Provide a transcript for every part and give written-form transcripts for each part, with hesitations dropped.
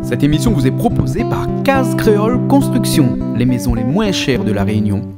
Cette émission vous est proposée par Case Créole Construction, les maisons les moins chères de la Réunion.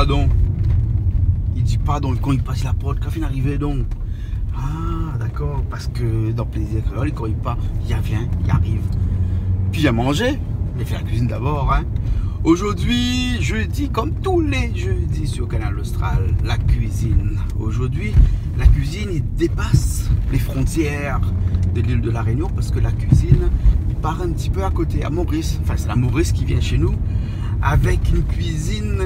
Donc, il dit pas donc quand il passe la porte, quand il arrive donc. Ah d'accord, parce que dans Plaisir Créole, quand il part, il vient, il arrive. Puis il a mangé, il fait la cuisine d'abord. Hein. Aujourd'hui, jeudi, comme tous les jeudis sur Canal Austral, la cuisine. Aujourd'hui, la cuisine, il dépasse les frontières de l'île de la Réunion parce que la cuisine, il part un petit peu à côté, à Maurice. Enfin, c'est la Maurice qui vient chez nous. Avec une cuisine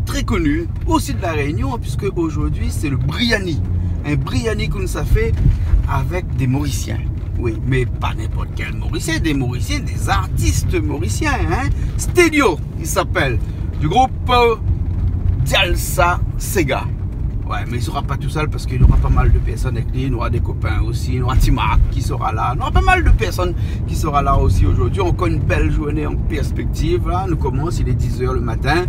très connue, aussi de la Réunion, puisque aujourd'hui c'est le Briani. Un Briani qu'on ça fait avec des Mauriciens. Oui, mais pas n'importe quel Mauricien, des Mauriciens, des artistes mauriciens. Hein? Stelio, il s'appelle, du groupe Dialsa Sega. Ouais, mais il ne sera pas tout seul parce qu'il y aura pas mal de personnes avec lui. Il y aura des copains aussi. Il y aura Timac qui sera là. Il y aura pas mal de personnes qui seront là aussi aujourd'hui. Encore une belle journée en perspective. Là. Nous commençons, il est 10 h le matin.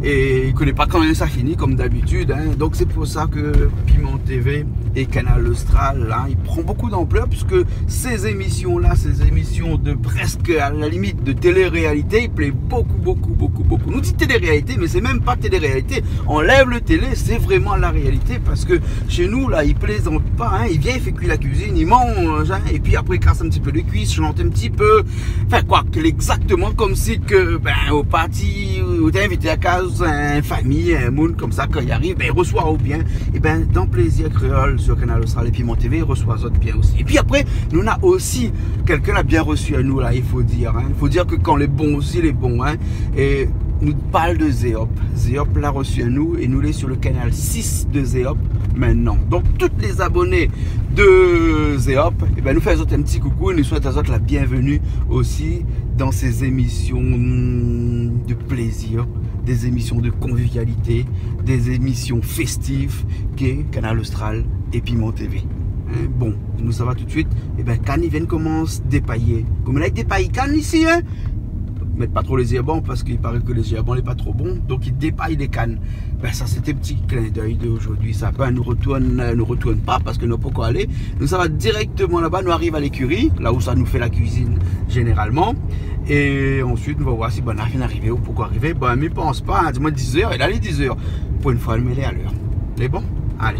Et il ne connaît pas quand même ça finit comme d'habitude. Hein. Donc c'est pour ça que Piment TV et Canal Austral, là, il prend beaucoup d'ampleur puisque ces émissions-là, ces émissions de presque à la limite de télé-réalité, il plaît beaucoup. Nous dit télé-réalité, mais c'est même pas télé-réalité. On lève le télé, c'est vraiment la réalité parce que chez nous, là, il plaisante pas. Hein. Il vient, il fait cuire la cuisine, il mange, hein, et puis après il casse un petit peu les cuisses, chante un petit peu. Enfin quoi, exactement comme si que au parti, où t'es invité à casa, une famille, un monde comme ça, quand il arrive, il reçoit au bien. Et dans Plaisir Créole sur Canal Austral et Piment TV, il reçoit autres bien aussi. Et puis après, nous on a aussi quelqu'un a bien reçu à nous là, il faut dire. Hein. Il faut dire que quand les bons aussi, les bons. Hein. Et nous parle de Zéop. Zéop l'a reçu à nous et nous l'est sur le canal 6 de Zéop maintenant. Donc tous les abonnés de Zéop, nous faisons un petit coucou et nous souhaitons à la bienvenue aussi dans ces émissions de plaisir, des émissions de convivialité, des émissions festives qu'est Canal Austral et Piment TV. Hein? Bon, nous ça va tout de suite. Quand ils viennent commence à dépailler. Comme il a dépaillé canne ici, hein? Mettre pas trop les bons parce qu'il paraît que les bons n'est pas trop bon, donc il dépaille les cannes. Ça c'était petit clin d'œil d'aujourd'hui. Ça nous retourne pas parce que nous pas quoi aller. Nous ça va directement là-bas, nous arrive à l'écurie, là où ça nous fait la cuisine généralement. Et ensuite nous va voir si on a rien arrivé ou pourquoi arriver. Mais pense pas, hein, dis-moi 10 h, il a les 10 h. Pour une fois, elle met les à l'heure. Les bons? Allez,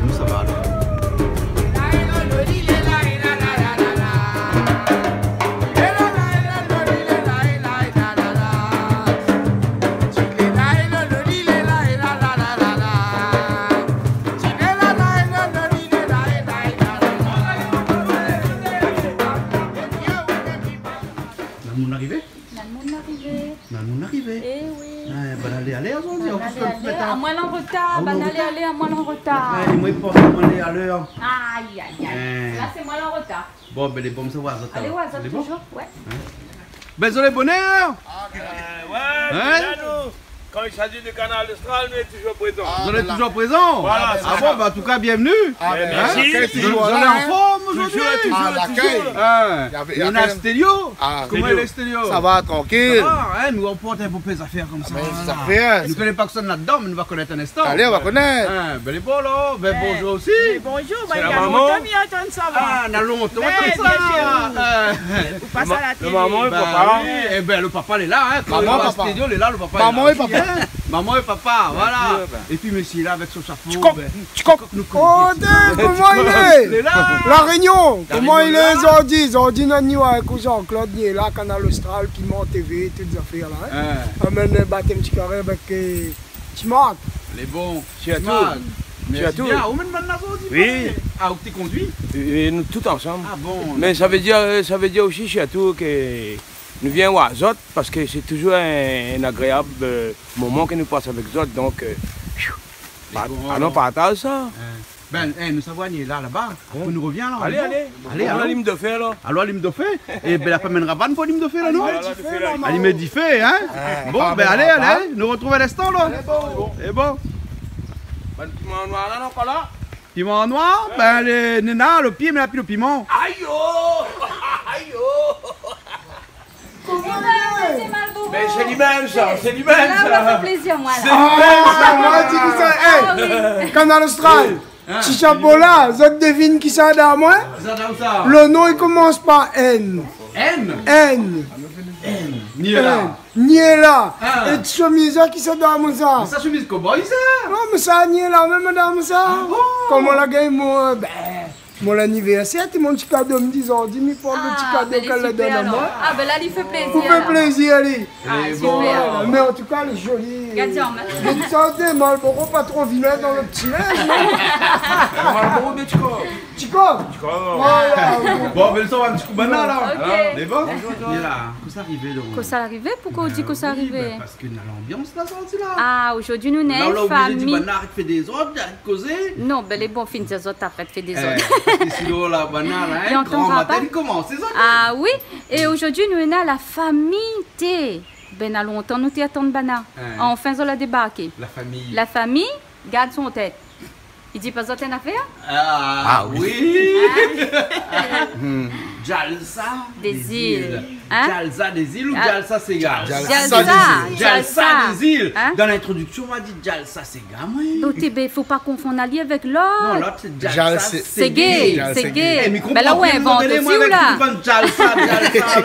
nous ça va alors. Eh oui. Allez, aujourd'hui. À moins en retard, allez, à moins en retard. Moi, pas aller à l'heure. Aïe. Là, c'est moins en retard. Bon, les bombes, ça va. Allez, ouais, toujours, ouais. Désolé, bonheur. Quand il s'agit du Canal Austral, nous sommes toujours présents. Vous êtes toujours présents? Voilà, en tout cas, bienvenue. Merci. Vous êtes en forme aujourd'hui? On a Stelio. Comment est Stelio? Ça va, tranquille. Nous on porte un peu des affaires comme ça. Nous ne connaissons pas personne là-dedans, mais nous va connaître un instant. Allez, on va connaître. Les bons là, bonjour aussi. Bonjour, il y a longtemps attendre ça va. On a longtemps ça. Vous passez à la télé. Le maman et papa. Le papa il est là. Maman, papa. Stelio, il est là, le papa. Maman et papa. Maman et papa, voilà. Et puis monsieur là avec son chapeau. Tu comprends? Oh, comment il est? La Réunion. Comment il est aujourd'hui? Aujourd'hui, nous sommes avec Jean-Claude, il est là, Canal Austral, Piment TV, toutes les affaires là. Amène un petit carré avec Timac. Les bons. Tu as tout. Tu as tout. Oui. Ah, où tu conduis? Et nous tous ensemble. Ah bon. Mais ça veut dire aussi chez tout que nous venons à Zot parce que c'est toujours un agréable moment que nous passons avec Zot. Donc Alors partage ça. Ben, nous savons, il est là-bas. On nous revient là. Allez. Allez, On a l'hymne de faire là. alors l'hymne de fait. Et ben la famille Ravan pour l'hymne de fait là, non? Allez, L'hymne de fait, hein? Bon, ben allez, nous retrouvons à l'instant là. Et bon. Piment noir là, encore là. Piment noir, ben les nénas, le pied, mais la pile au piment. Aïe oh. Aïe oh. C'est mal beau. Mais c'est lui-même ça, c'est lui-même Là, on ça. fait plaisir, moi. C'est Là. Ah, moi, tu dis ça. Hey, Canal Austral. Chicha Bola, ça devine qui ça dans moi? Ça donne ça. Le nom, il commence par N. N. N. Ni là. Niela. Ah. Et tu chemise qui ça dans moi ça? Ça chemise cowboy ça. Non, mais ça, Niela, même dans ça. Comment la gagne, moi, ben. Mon anniversaire, tout mon petit cadeau me dit, on dit, mais pour le petit cadeau qu'elle le donne à moi. Ah, ben là, il fait plaisir. Vous faites plaisir, allez. Ah, super. Mais en tout cas, elle est jolie. Regarde, tiens, on Une santé, Malboro, pas trop vilain dans le petit lait. Marlboro de Chico. Chico. Voilà. Bon, ben le son un petit coup banal là. Ok. C'est bon? Ni là. Qu'est-ce qui arrivé donc? Qu'est-ce ça arrivé? Pourquoi on dit que ça arrivé? Parce que l'ambiance là sorti là. Ah, aujourd'hui, nous, Là, on sommes l'a obligé de dire, famille. banal, fait des autres, il a causé. Non, ben les bons films des autres, après, fait des autres. Parce que sinon, la banane, Et hein, on grand t'en matin, va pas? il commence, c'est ça? Ah oui, et aujourd'hui, nous sommes la famille T. Ben, à longtemps, nous t'attendons, Bana. Enfin, on a débarqué. La famille. La famille garde son tête. Il dit pas ça, t'as une affaire? Ah oui! Jalsa Des îles. Hein? Jalsa des îles ou Ah. Jalsa Sega? Jalsa. Jalsa des îles. Hein? Dans l'introduction, on m'a dit Jalsa Sega, moi. Donc, il faut pas confondre Ali avec Non, l'autre. l'autre c'est Jalsa, Jalsa C'est gay, Jalsa c'est gay. gay. Eh, mais Ben là, ouais, invente aussi ou là? Jalsa là.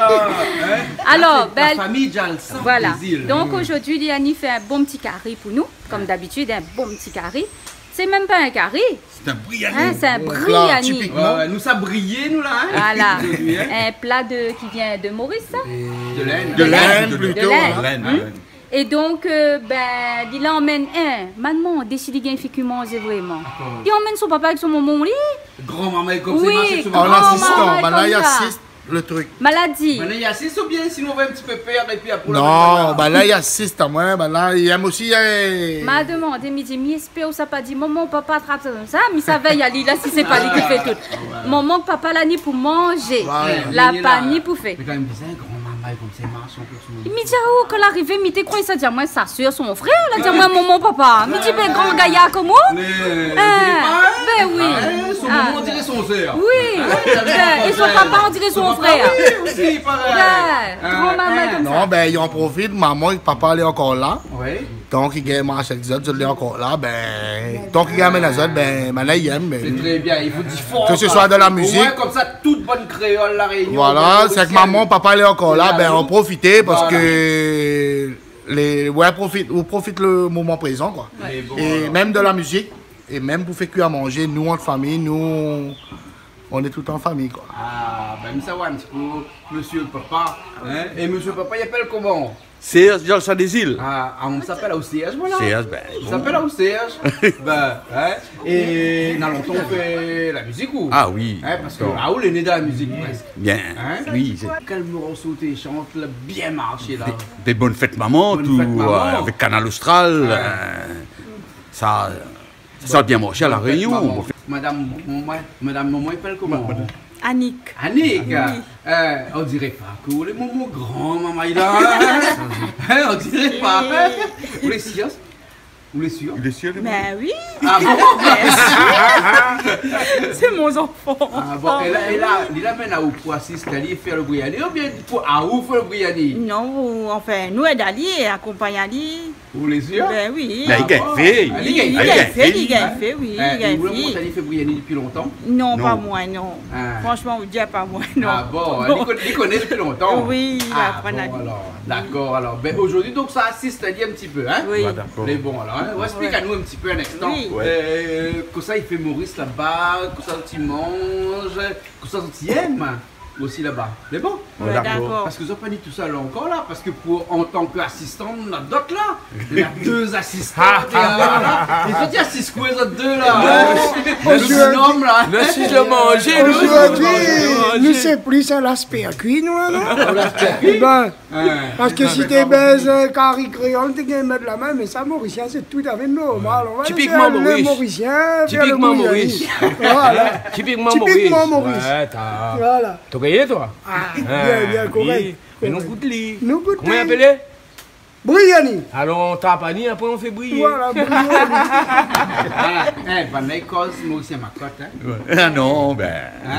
Hein? Alors, La ben, famille Jalsa voilà. des îles. Donc, aujourd'hui, Liani fait un bon petit carré pour nous. Comme d'habitude, un bon petit carré. C'est même pas un carré, C'est un brillant. hein, c'est un plat briani. typique. Ouais, nous ça brillé, nous là. Hein? Voilà. Aujourd'hui, hein? Un plat qui vient de Maurice, ça. De laine. De laine, De plutôt. laine. hein. Et donc, ben, il emmène un. Maman, décide qu'il fait que manger vraiment. Il emmène son papa avec son maman, lui. Grand-maman est comme Oui. c'est En Oh, assistant, maman, ben là, il y a comme ça. 6 le truc. Maladie. Maintenant, il y a 6 ou bien sinon on va un petit peu perdre et puis après Non, ben là, il y a 6 à moi. Ben là, il aime aussi. M'a demandé, il dit, mais espère où ça pas dit, maman, papa attrape ça comme ça, mais ça va y aller là si c'est pas lui qui fait tout. Maman, papa là ni pour manger, la pas ni pour faire. Mais quand même, disait grand-maman, comme c'est marche, on peut se Il me dit, oh, quand l'arrivée, il me croit, ça dit, moi, sa soeur, son frère, là, dit, moi, maman, papa. Il me dit, ben, grand gaillard comme moi. Ben oui. Son maman, on dirait son sœur. Oui. Ben, et son papa, on dirait son frère. Oui, aussi, pareil. Ben, grand-maman comme ça. Non, ben, ils en profitent. Maman et papa, elle est encore là. Oui. Donc, il gagne marche avec les autres, je l'ai encore là. Ben, donc, il gagne les autres, ben, maintenant, il aime. C'est Ben, très bien, il faut dire fort. Que ce soit de la Au moins, musique. comme ça, toute bonne créole, la Réunion. voilà, c'est que maman, papa, elle est encore là. Ben, on profite parce Voilà. que. On profite le moment présent, quoi. Mais bon, Et alors. même de la musique, et même pour faire cuire à manger, nous, en famille, nous, on est tout en famille, quoi. Ah, ben, ça va un petit peu, monsieur le papa. Hein? Et monsieur le papa, il appelle comment? C'est Jalsa des îles. Ah, on s'appelle au CH, voilà. C'est ben. On s'appelle au CH. Ben, hein? Et dans longtemps, on fait la musique ou? Ah oui. Hein, parce que Raoul est né dans la musique presque. Bien. Hein? Oui, c'est Quel morceau tu chantes, là, bien marché là. des bonnes fêtes maman, Bonne tout fête, maman. avec Canal Austral. Ça a bien marché à la Réunion. Madame Maman, il appelle comment? Annick. Annick, on dirait pas que les moments grands, maman, il a. Hein, on dirait pas. Vous les sûr? Vous les sûr? Ben oui, Ah bon? c'est mon enfant. Ah bon, il amène à où pour assister à lui faire le briani ou bien pour à où faire le briani? Non, enfin, nous aidons Ali, accompagnons Ali. Vous les sûr? Ben oui. Mais il gagne fait. Ah, Il gagne gagne fait. fait, il gagne fait, oui, il Vous gagne voulez fait. que Ali fait briani depuis longtemps? Non, Non. pas moi, non. Ah. Franchement, vous dites pas moi, non. Ah bon, il connaît depuis longtemps. Oui, il ah, apprend à bon, lire. alors, d'accord, alors. Ben, aujourd'hui, donc, ça assiste à lui un petit peu, hein? Oui. Ah, d'accord. Mais bon, alors, hein, explique à nous un petit peu un instant. Oui. Que ça, il fait Maurice là-bas, que ça, tu manges, que ça, tu aimes. aussi là-bas. C'est bon? Ouais, d'accord. Parce que vous n'avez pas dit tout ça là encore là, parce que en tant qu'assistant, on a d'autres là. Il y a 2 assistants. Et toi, tu assistes quoi les autres 2 là? Le binôme là. Merci de manger, Aujourd'hui, nous c'est plus à l'aspect cuit, nous, là. Parce que si tu baises carré créole, tu peux mettre la main, mais ça, Mauricien, c'est tout à fait normal. On va Typiquement laisser le Maurice. Mauricien, Typiquement Maurice. Voilà. Typiquement Typiquement Maurice. Maurice. Ouais, t'as Voilà. gagné, toi? Bien, correct. Mais nous goûtons les. Nous goûtons. Comment appelé? Briani. Alors on tape à ni, après on fait briller. Voilà, Briani. Vanille cause, moi aussi, ma cote. Ah non, ben,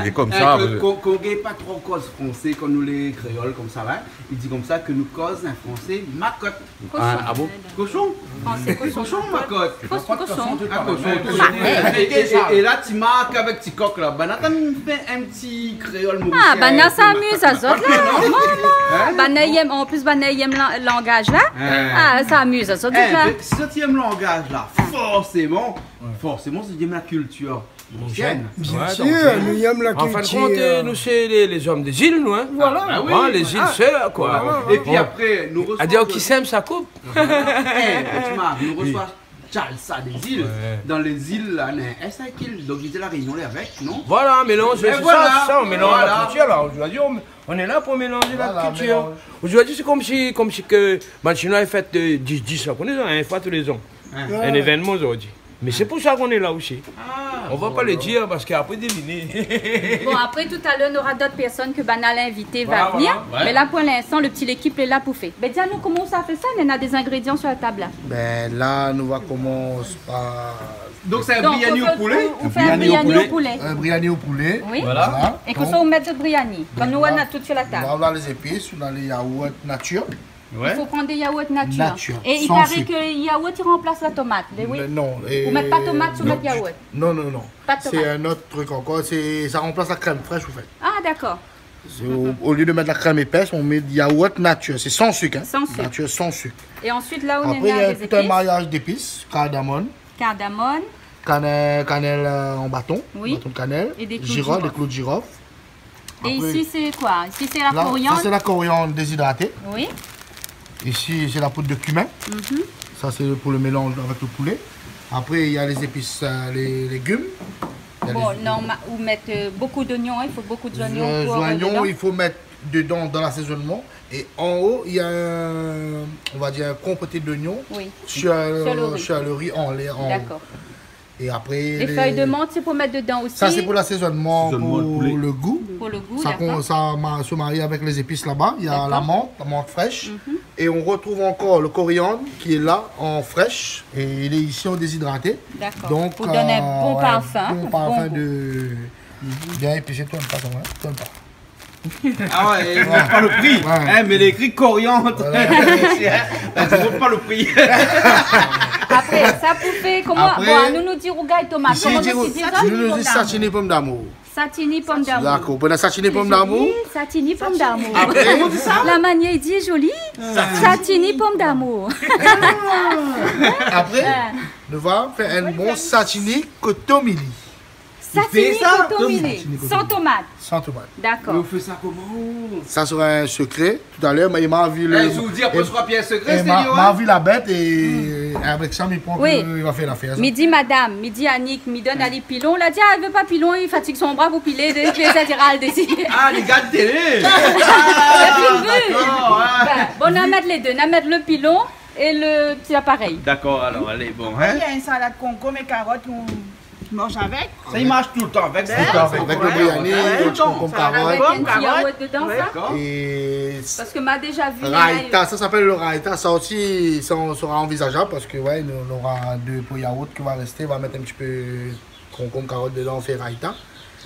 il est comme ça. Qu'on ne pas trop cause français, comme nous les créoles, comme ça là. Il dit comme ça que nous cause un français, ma cote. Ah bon? Cochon? Français, cochon. Cochon, ma cote. Cochon. Ah, cochon. Et là, tu marques avec petit coq là. Ben, attends, fait un petit créole mauricien. Ah, ben là, ça amuse à ça, là. Ben, en plus, ben, il aime le langage, là. Ah, ça amuse à ça, là. Si tu aimes le langage là, forcément, c'est aimes la culture mauricienne. Bien sûr, nous aimons la En fin de compte, culture. nous c'est les hommes des îles, nous, hein. Voilà. Ah oui. Ouais, les îles sœurs, quoi. Et puis après, nous recevons. À dire qui s'aime, ça coupe. Nous reçoivons Chalsa des îles. Ouais. Dans les îles, là, est-ce qu'il donc il était la réunion là avec, non? Voilà, mélange, c'est voilà, ça, on mélange voilà. la culture, là. Aujourd'hui, on est là pour mélanger la culture. Aujourd'hui, c'est comme si que Chinois a fait 10 ans, on est là, une fois tous les ans. Un événement aujourd'hui. Mais c'est pour ça qu'on est là aussi. On va pas le dire parce qu'après deviner. Bon, après, tout à l'heure, on aura d'autres personnes que Banal invité va Voilà, venir. voilà. Mais là, pour l'instant, le petit l'équipe est là pour faire. Ben, dis-nous comment ça fait ça? Il y en a des ingrédients sur la table, là. Ben là, nous va commencer par Donc c'est un Donc, biryani au poulet? On fait un biryani au poulet. un briani au poulet. Oui. Voilà. Et qu'on soit au mettre de biryani. Comme nous, on a tout sur la table. On a les épices, on a les yaourts nature. Il faut prendre des yaourts nature. Nature, Et il sans paraît sucre. que le yaourt, il remplace la tomate. Ben oui. Mais non. Vous mettez pas de tomate, vous mettez yaourt. Non. Pas de C'est tomate. un autre truc encore. Ça remplace la crème fraîche, en fait. Ah, d'accord. Au lieu de mettre la crème épaisse, on met du yaourt nature. C'est sans sucre. Hein? Sans sucre. Nature sans sucre. Et ensuite, là, on Après, il y a a des tout un épices. mariage d'épices. Cardamone, Cardamone. cannelle en bâton. Oui. Bâton de cannelle. Et des clous de girofle, girofle. des clous de girofle. Et Après, ici, c'est quoi? Ici, c'est la là, coriandre. ça, c'est la coriandre déshydratée. Oui. Ici, c'est la poudre de cumin. Ça, c'est pour le mélange avec le poulet. Après, il y a les épices, les légumes. Il y a Bon, les- non, ou mettre beaucoup d'oignons. Il faut beaucoup d'oignons Les pour oignons, dedans. il faut mettre dedans dans l'assaisonnement. Et en haut, il y a on va dire un compoté d'oignons Oui. sur le riz. le riz en l'air. D'accord. Et après, Les feuilles de menthe, c'est pour mettre dedans aussi. ça, c'est pour l'assaisonnement, pour le goût. Pour le goût, Ça, d'accord. se marie avec les épices là-bas. Il y a D'accord. la menthe fraîche. Et on retrouve encore le coriandre qui est là en fraîche. Et il est ici en déshydraté. D'accord. Donc, Pour donner un bon ouais, parfum. Bon parfum goût. de. Bien épicé, toi, pas, toi, hein, toi, pas. Ah ouais, ils ne pas le prix. Ouais. Hein, mais les écrit coriandre. Tu ne pas le prix. Après, ça pour faire comment? Après, Bon, nous dire rougaille tomate. Ici, Comment il nous dit- dit ça? nous nous dit satini pomme d'amour. Satini pomme d'amour. D'accord. Pour la satini pomme d'amour, Oui, Satini pomme d'amour. Après, La manière il dit jolie. Satini pomme d'amour. après, nous va faire un bon satini cotomili. Satini ça, cotomilé. Satini Sans tomate. Sans tomate. Mais D'accord. on fait ça comment? Ça sera un secret. Tout à l'heure, il m'a vu Eh, je vous dis, après 3 pièces secrets, c'est m'a dur. vu la bête et avec ça, il prend Oui. il va faire l'affaire. Midi madame, midi Annick, me donne Ali pilon. La dit, ah, elle veut pas pilon, il fatigue son bras pour piler des pièces latérales d'ici. Ah, les gars de télé. D'accord. Bon, on va mettre les deux. On va mettre le pilon et le petit appareil. D'accord, alors, allez, bon. Il Hein? y a une salade concombre et carottes qu'on mange avec. Ça, il marche tout le temps avec ça. Avec le briani, ouais, comme Avec carotte. un petit carotte. yaourt dedans, ça. D'accord. Et Parce que m'a déjà vu. raïta, ça s'appelle le raïta. Ça aussi, ça sera envisageable parce que, ouais, on aura 2 pots yaourt qui va rester. On va mettre un petit peu concombre, carotte dedans, on fait raïta.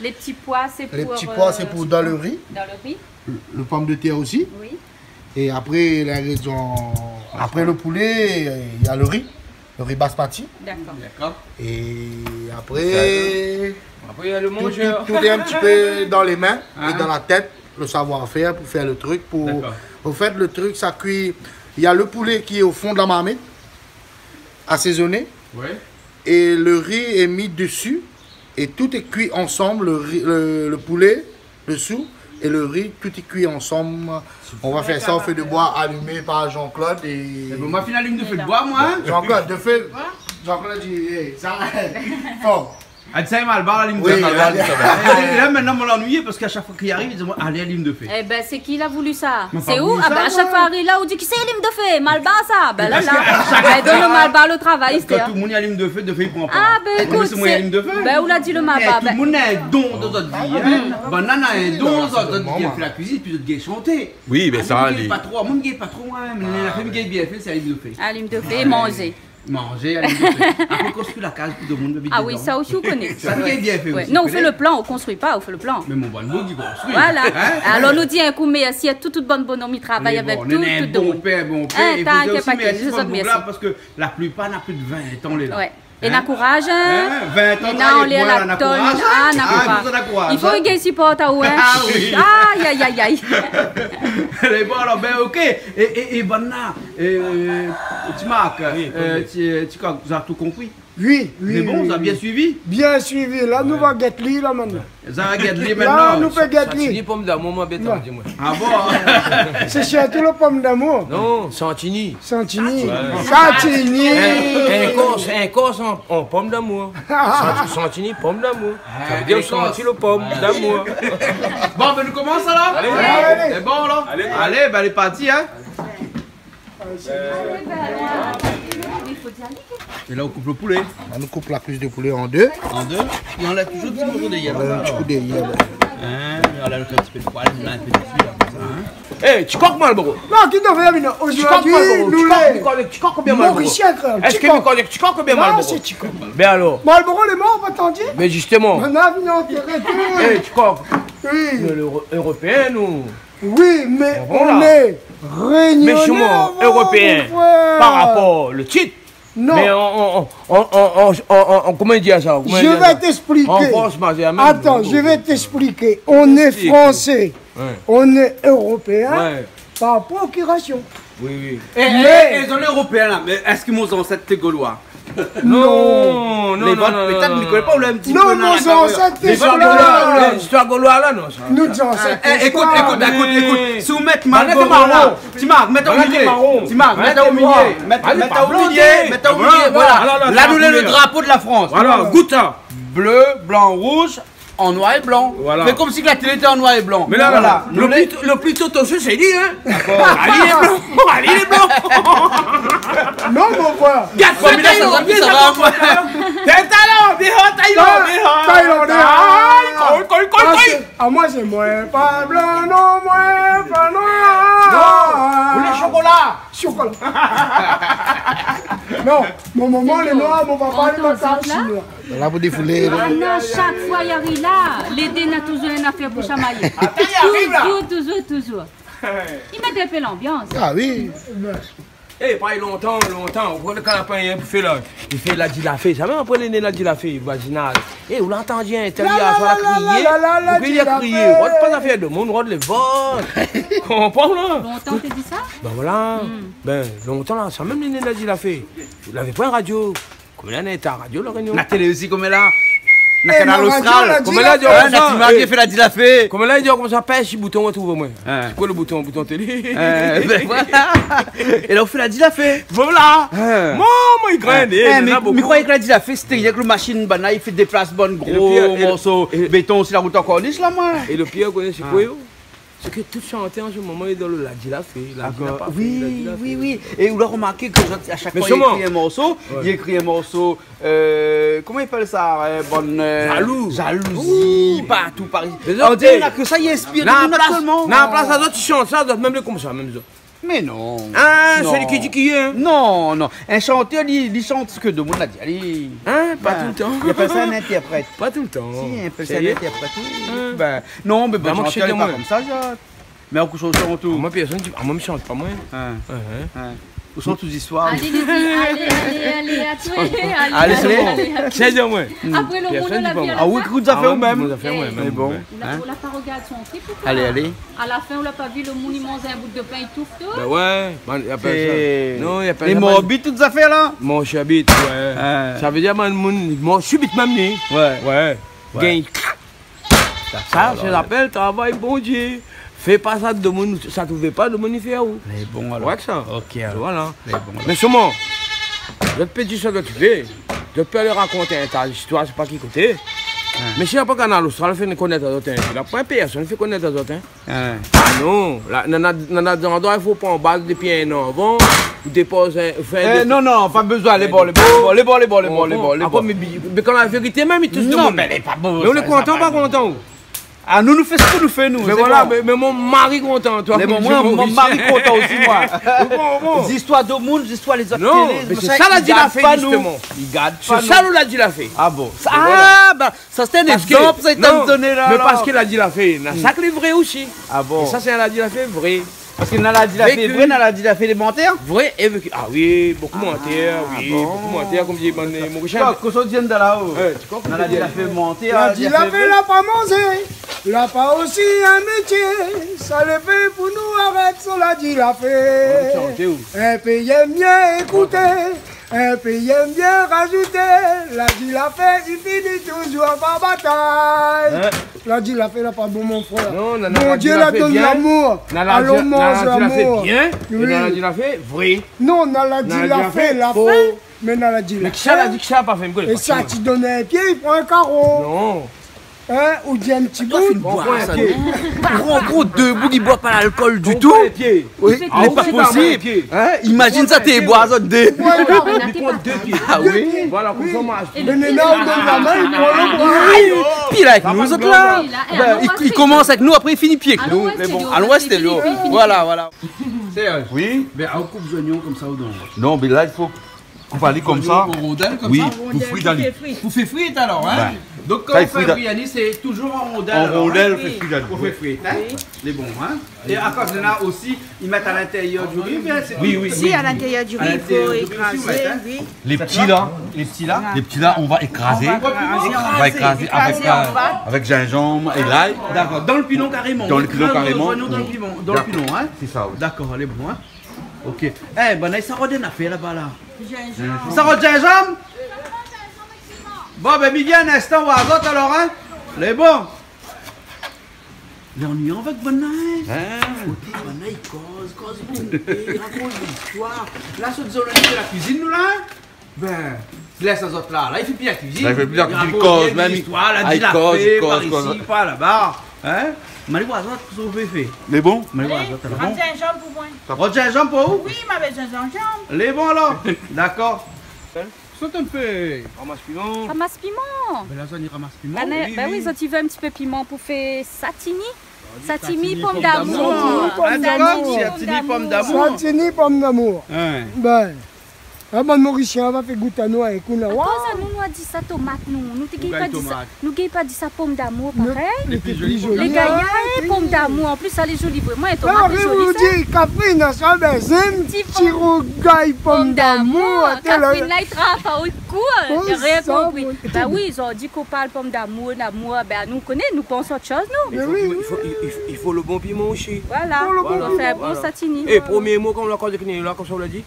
Les petits pois, c'est pour. Les petits pois, c'est pour dans le riz. Dans le riz, Le pomme de terre aussi. oui. Et après, l'ingrédient. Après le poulet, il y a le riz basmati. D'accord. D'accord. Et après, Après, il y a le tout, mangeur. tout est un petit peu dans les mains Ah. et dans la tête, le savoir-faire pour faire le truc. D'accord. Pour faire le truc, ça cuit. Il y a le poulet qui est au fond de la marmite, assaisonné, Ouais. et le riz est mis dessus. Et tout est cuit ensemble, le poulet, dessous, et le riz, tout est cuit ensemble. On va faire ça au feu de bois allumé par Jean-Claude et... Moi, finalement, allume de feu de bois, moi. Jean-Claude, de feu... Jean-Claude dit, hey, ça arrête. Fort. Ah, tu sais, Malbar, allume de feu. Là, maintenant, on l'ennuie parce qu'à chaque fois qu'il arrive, il dit, allez, allume de feu. Eh ben, c'est qui l'a voulu ça? C'est où? Ah ben, à chaque fois, il là, on dit qui c'est allume de feu? Malbar, ça. Ben là, ben, donne le Malbar le travail, quand tout le monde allume de feu, il prend pas. Ah ben, écoute, c'est... Ben, où l'a dit le Malbar? Tout le monde a un don dans notre vie. Banane a un don dans notre vie. Il fait la cuisine, puis d'autres gars chanter. Oui, mais ça, il pas trop. Moi, je pas trop, mais la femme qui est bien fait, c'est allume de feu. Allume de feu et manger. Manger, allume de feu. Après, construire la case, tout le monde habite. Ah oui, ça aussi, on connaît. Ça qui est bien fait aussi. Non, on fait le plan, on construit pas, on fait le plan. Mais mon bon mot, il construit. Voilà. Alors, nous dit un coup, mais s'il y a toute bonne bonhomme, il travaille avec tout le monde. Bon père. Il faut aussi mettre là parce que la plupart n'a plus de 20 ans, les là. Ouais. Et n'a courage. 20 ans, on les a la tonne. Ah, n'a courage. Il faut un gars ici pour ta ouin. Aïe, aïe. Elle est bon, alors, ben ok. Et Banna, tu marques, tu as tout compris? Oui. C'est bon, vous avez bien suivi? Bien suivi. Là, nous va Gatli, là, maintenant. Ça va Gatli maintenant? Là, nous peut Gatli. Santini, pomme d'amour, moi, bête, dis-moi. Ah bon? C'est surtout le pomme d'amour. Non, Santini. Santini. Un corse en pomme d'amour. Santini, pomme d'amour. Ça veut dire Santini, le pomme d'amour. Bon, ben nous commençons là? Allez. C'est bon là? Allez, ben elle est partie, hein? Et là, on coupe le poulet. On nous coupe la cuisse de poulet en deux. En deux. Et on enlève toujours un petit morceau de hier. Un petit coup de hier. On enlève un petit peu de poil, on enlève un peu de fil. Eh, tu croques Malboro? Non, qui devrait venir aujourd'hui, nous les... Tu croques bien Malboro? Est-ce que tu croques bien Malboro? Non, c'est Chico. Ben alors? Malboro, les morts, va t'en dire? Mais justement. Maintenant, venez enterrer tout. Eh, tu croques? Oui. Européen ou? Oui, mais on est réunionnais. Mais sûrement européen par rapport au titre. Non. Mais comment il dit ça? Je vais t'expliquer. Attends, je vais t'expliquer. On est français. On est européen par procuration. Oui. Et les européens là, mais est-ce que nos ancêtres étaient gaulois? Non. Peut-être ne connaissez pas ou un petit peu. Non, nos ancêtres étaient gaulois. L'histoire gauloise là, non ça. Nous ancêtres. Écoute. Si vous mettez Malboro là, tu marques, mettez au milieu. Tu marques, mettez au milieu. Mettez au milieu. Voilà. Là, nous avons le drapeau de la France. Voilà, goûte ça. Bleu, blanc, rouge. En noir et blanc. Voilà. Mais comme si la télé était en noir et blanc. Mais là, voilà. Le plus tôt c'est dit, hein. D'accord. Ali est blanc. Non, mon frère. Ah, moi, c'est moi, pas blanc, non, moi, pas noir. Non, vous les chocolat. Non, mon maman, les noirs, mon papa, les matins. Là, vous défoulez. Chaque fois, il arrive là. L'aider n'a toujours une affaire pour chamailler. Toujours. Il met un peu l'ambiance. Ah oui. Eh, pas longtemps. On prend le canapé pour faire là. Il fait la dilafé. Ça même après la dilafé, voisinage. Eh, vous l'entendez, intérieur, ça va crier. Il a crié. On ne pas affaire de monde, on les vote. Comprends là? Longtemps, tu dis ça? Ben voilà. Ben, longtemps là, ça même la dilafé. Vous n'avez pas un radio. Comme là, on est à radio, la réunion. La télé aussi, comme là. Le canal austral. Comme là, il fait la dilafé. Comme là, il dit comme ça, pêche, bouton, on trouve moi. C'est quoi le bouton télé? Et là, on fait la dilafé. Voilà. Moi, il graine. Mais croyez que la dilafé, c'était avec le machine, il fait des places bonnes, gros morceaux. Béton, c'est la route encore niche là, moi. Et le pire, c'est quoi? C'est que tout chanteur en ce moment est dans la dilafé. Oui. Et vous avez remarqué que à chaque fois qu'il écrit un morceau, comment il appelle ça? Jalousie, partout, Paris. On dirait que ça y inspire naturellement. Non, place à d'autres, tu chantes ça, même comme ça, même ça. Mais non. Celui qui dit qui est. Non. Un chanteur, il chante ce que tout le monde a dit. Pas tout le temps. Il appelle ça un interprète. Pas tout le temps. Si, il appelle ça un interprète. Non, mais bon, chanteur n'est pas comme ça, mais on couche au son tout. Moi, personne dit, moi, je chante pas, moi. Où sont toutes les histoires? Allez, à toi. Allez, c'est bon. C'est bien, moi. Après le monde de la vie. Ah oui, écoute, ça fait au même. Mais bon. On l'a pas regardé son clip ou pas? Allez. À la fin, on l'a pas vu, le monde, il mange un bout de pain, il touffe tout. Ben ouais, il y a pas ça. Non, il y a pas ça. Les morbites, toutes ces affaires là? Mon chabit, ouais. Ça veut dire, mon subit même né. Ouais. Gagne. Ça, je l'appelle travail bon Dieu. Fais pas ça de monde, ça ne trouve pas de monde faire où. Les bons alors. Ouais, que ça. Ok, alors. Voilà. Les bons alors. Mais seulement, je te dis ça que tu fais. Je peux leur raconter ta histoire, c'est pas qui côté. Mais si on n'a pas qu'un Austral, fait connaître les autres. Il n'a pas personne fait connaître les autres. Non, dans un endroit, il faut pas en base depuis un an avant. Vous déposez. Non, pas besoin. Les bons. Mais quand la vérité, même, ils tous non, mais elle est pas bon. Mais on est content, pas content. Ah, nous faisons ce que nous faisons, nous. Mais voilà, mais mon mari content, toi. Moi, mon mari content aussi, moi. Bon. Les histoires de monde, les histoires des autres Non, télés. mais c'est ça la dit la fait, justement. Il garde C'est pas ça la dit la fait. Ah bon. Ah, bah, ça c'était un exemple, ça a été donné là. Mais parce qu'il a dit la fait, ça c'est vrai aussi. Ah bon. Ça c'est la dit la fait vrai. Parce qu'il a dit la fait vrai, il a dit la fait élémentaire. Vrai et vécu. Ah oui, beaucoup mentir, beaucoup mentir, comme dit mon Richard. Quand on vient de là-haut, on a dit la fait mentir. La dit la fait, l'a pas mangé. L'a pas aussi un métier. Ça le fait pour nous, arrête, ça l'a dit la fait. Un pays aime bien écouter. Un pays aime bien rajouter. La dit la fait, il finit toujours par bataille. La dit la fait, l'a pas bon, mon frère. Bon Dieu la donne l'amour. Allons manger l'amour. Bien. La dit la fait vrai. Non, on a dit la fait, la fait. Mais on a dit la fait. Mais qui ça a dit que ça n'a pas fait et ça, tu donnes un pied, il prend un carreau. Non. Hein, ou dit un petit bout. Gros, debout, il boit pas l'alcool du tout. Oui, il n'est pas possible. Imagine ça, t'es bois deux. Ah oui. Voilà, comme ça, moi. Le néna, on donne la main, il prend le bras. Puis là, avec nous autres là. Il commence avec nous, après il finit pied avec nous. Mais bon, à l'ouest, c'est l'eau. Voilà. Sérieux? Oui. Mais on coupe les oignons comme ça ou non? Non, mais là, il faut couper aller comme ça. En rondelles comme Oui, ça? pour frire d'aller. Vous faites frite alors, hein? Donc quand on fait biryani, c'est toujours en rondelles. En rondelles, on fait frire d'aller. On fait frite, hein? Les bons, hein? Et à cause de là aussi, ils mettent à l'intérieur du riz, bien c'est Oui. Si, à l'intérieur du riz, il faut écraser, oui. Les petits là, on va écraser. On va écraser avec gingembre et l'ail. D'accord, dans le pilon carrément. Dans le pilon carrément. Dans le pilon, hein? C'est ça, oui. D'accord, elle est bon, hein? Ok. Eh, ben, ça redonne à faire là-bas, là. Ça redonne gingembre? Bon, ben, il vient un instant ou à l'autre alors, hein? Les bons. Mais on y va avec Bonaï. Bonaï cause, raconte l'histoire. Là, sur le zone de la cuisine, nous, là. Ben, laisse les autres là. Là, il fait plus la cuisine. Là, il fait plus la cuisine, cause, même. L'histoire, là, dit la fait, par ici, par là-bas. Hein? Mais les voisins, qu'est-ce que vous faites? Les bons? Mais les voisins, alors bon? Gingembre pour moi. Rôti gingembre pour vous? Oui, ma belle gingembre. Les bons alors? D'accord. Saute un peu. Ramasse piment. Ramasse piment. Ben là, ça, il ramasse piment. Ben oui, tu veux un petit peu piment pour faire satini. Satimi, pomme d'amour. Satini, pomme d'amour. Satini, pomme d'amour. Ben, la bonne Mauricien va faire goûter à nous avec une Comment ça nous a dit ça tomate nous? Nous n'avons pas dit ça pomme d'amour pareil. Les plus jolis. Les gars, pomme d'amour. En plus, ça les jolie. Moi, tomate je jolie. vous dis, Catherine, ça va un petit rougaille pomme d'amour. Catherine, là, il travaille au cou. J'ai rien compris. Ben oui, ils ont dit qu'on parle pomme d'amour, d'amour. Ben nous connaissons, nous pensons autre chose, nous. Il faut le bon piment aussi. Voilà, on fait un bon satini. Et premier mot, comme on l'a là, comme ça on l'a dit.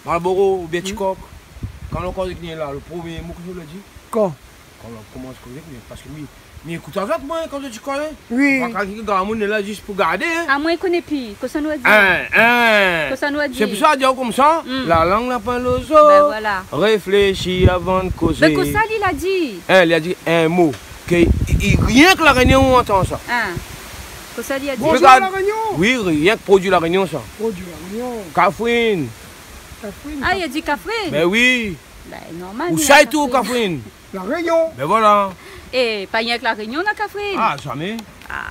Marlboro ou bien Hitchcock. Quand on commence à là, le premier mot que je l'ai dit. Quand on commence à connaître, parce que mais écoute à moi quand tu connais. Oui. Quand quelqu'un est là juste pour garder. Ah moi je connais plus. Que ça nous a dit. Que ça nous a dit. C'est pour ça dire comme ça. La langue n'a pas le zoo. Ben voilà. Réfléchis avant de causer. Mais que ça il a dit. Il a dit un mot. Rien que la Réunion on entend ça. Que ça il a dit. Produit la Réunion. Oui, rien que produit la Réunion ça. Produit la Réunion. Catherine. Ah, il a dit Catherine. Ben oui. Ben normal. Où ça et tout, Catherine? La Réunion. Ben voilà. Et pas rien que la Réunion, la Catherine. Ah, jamais.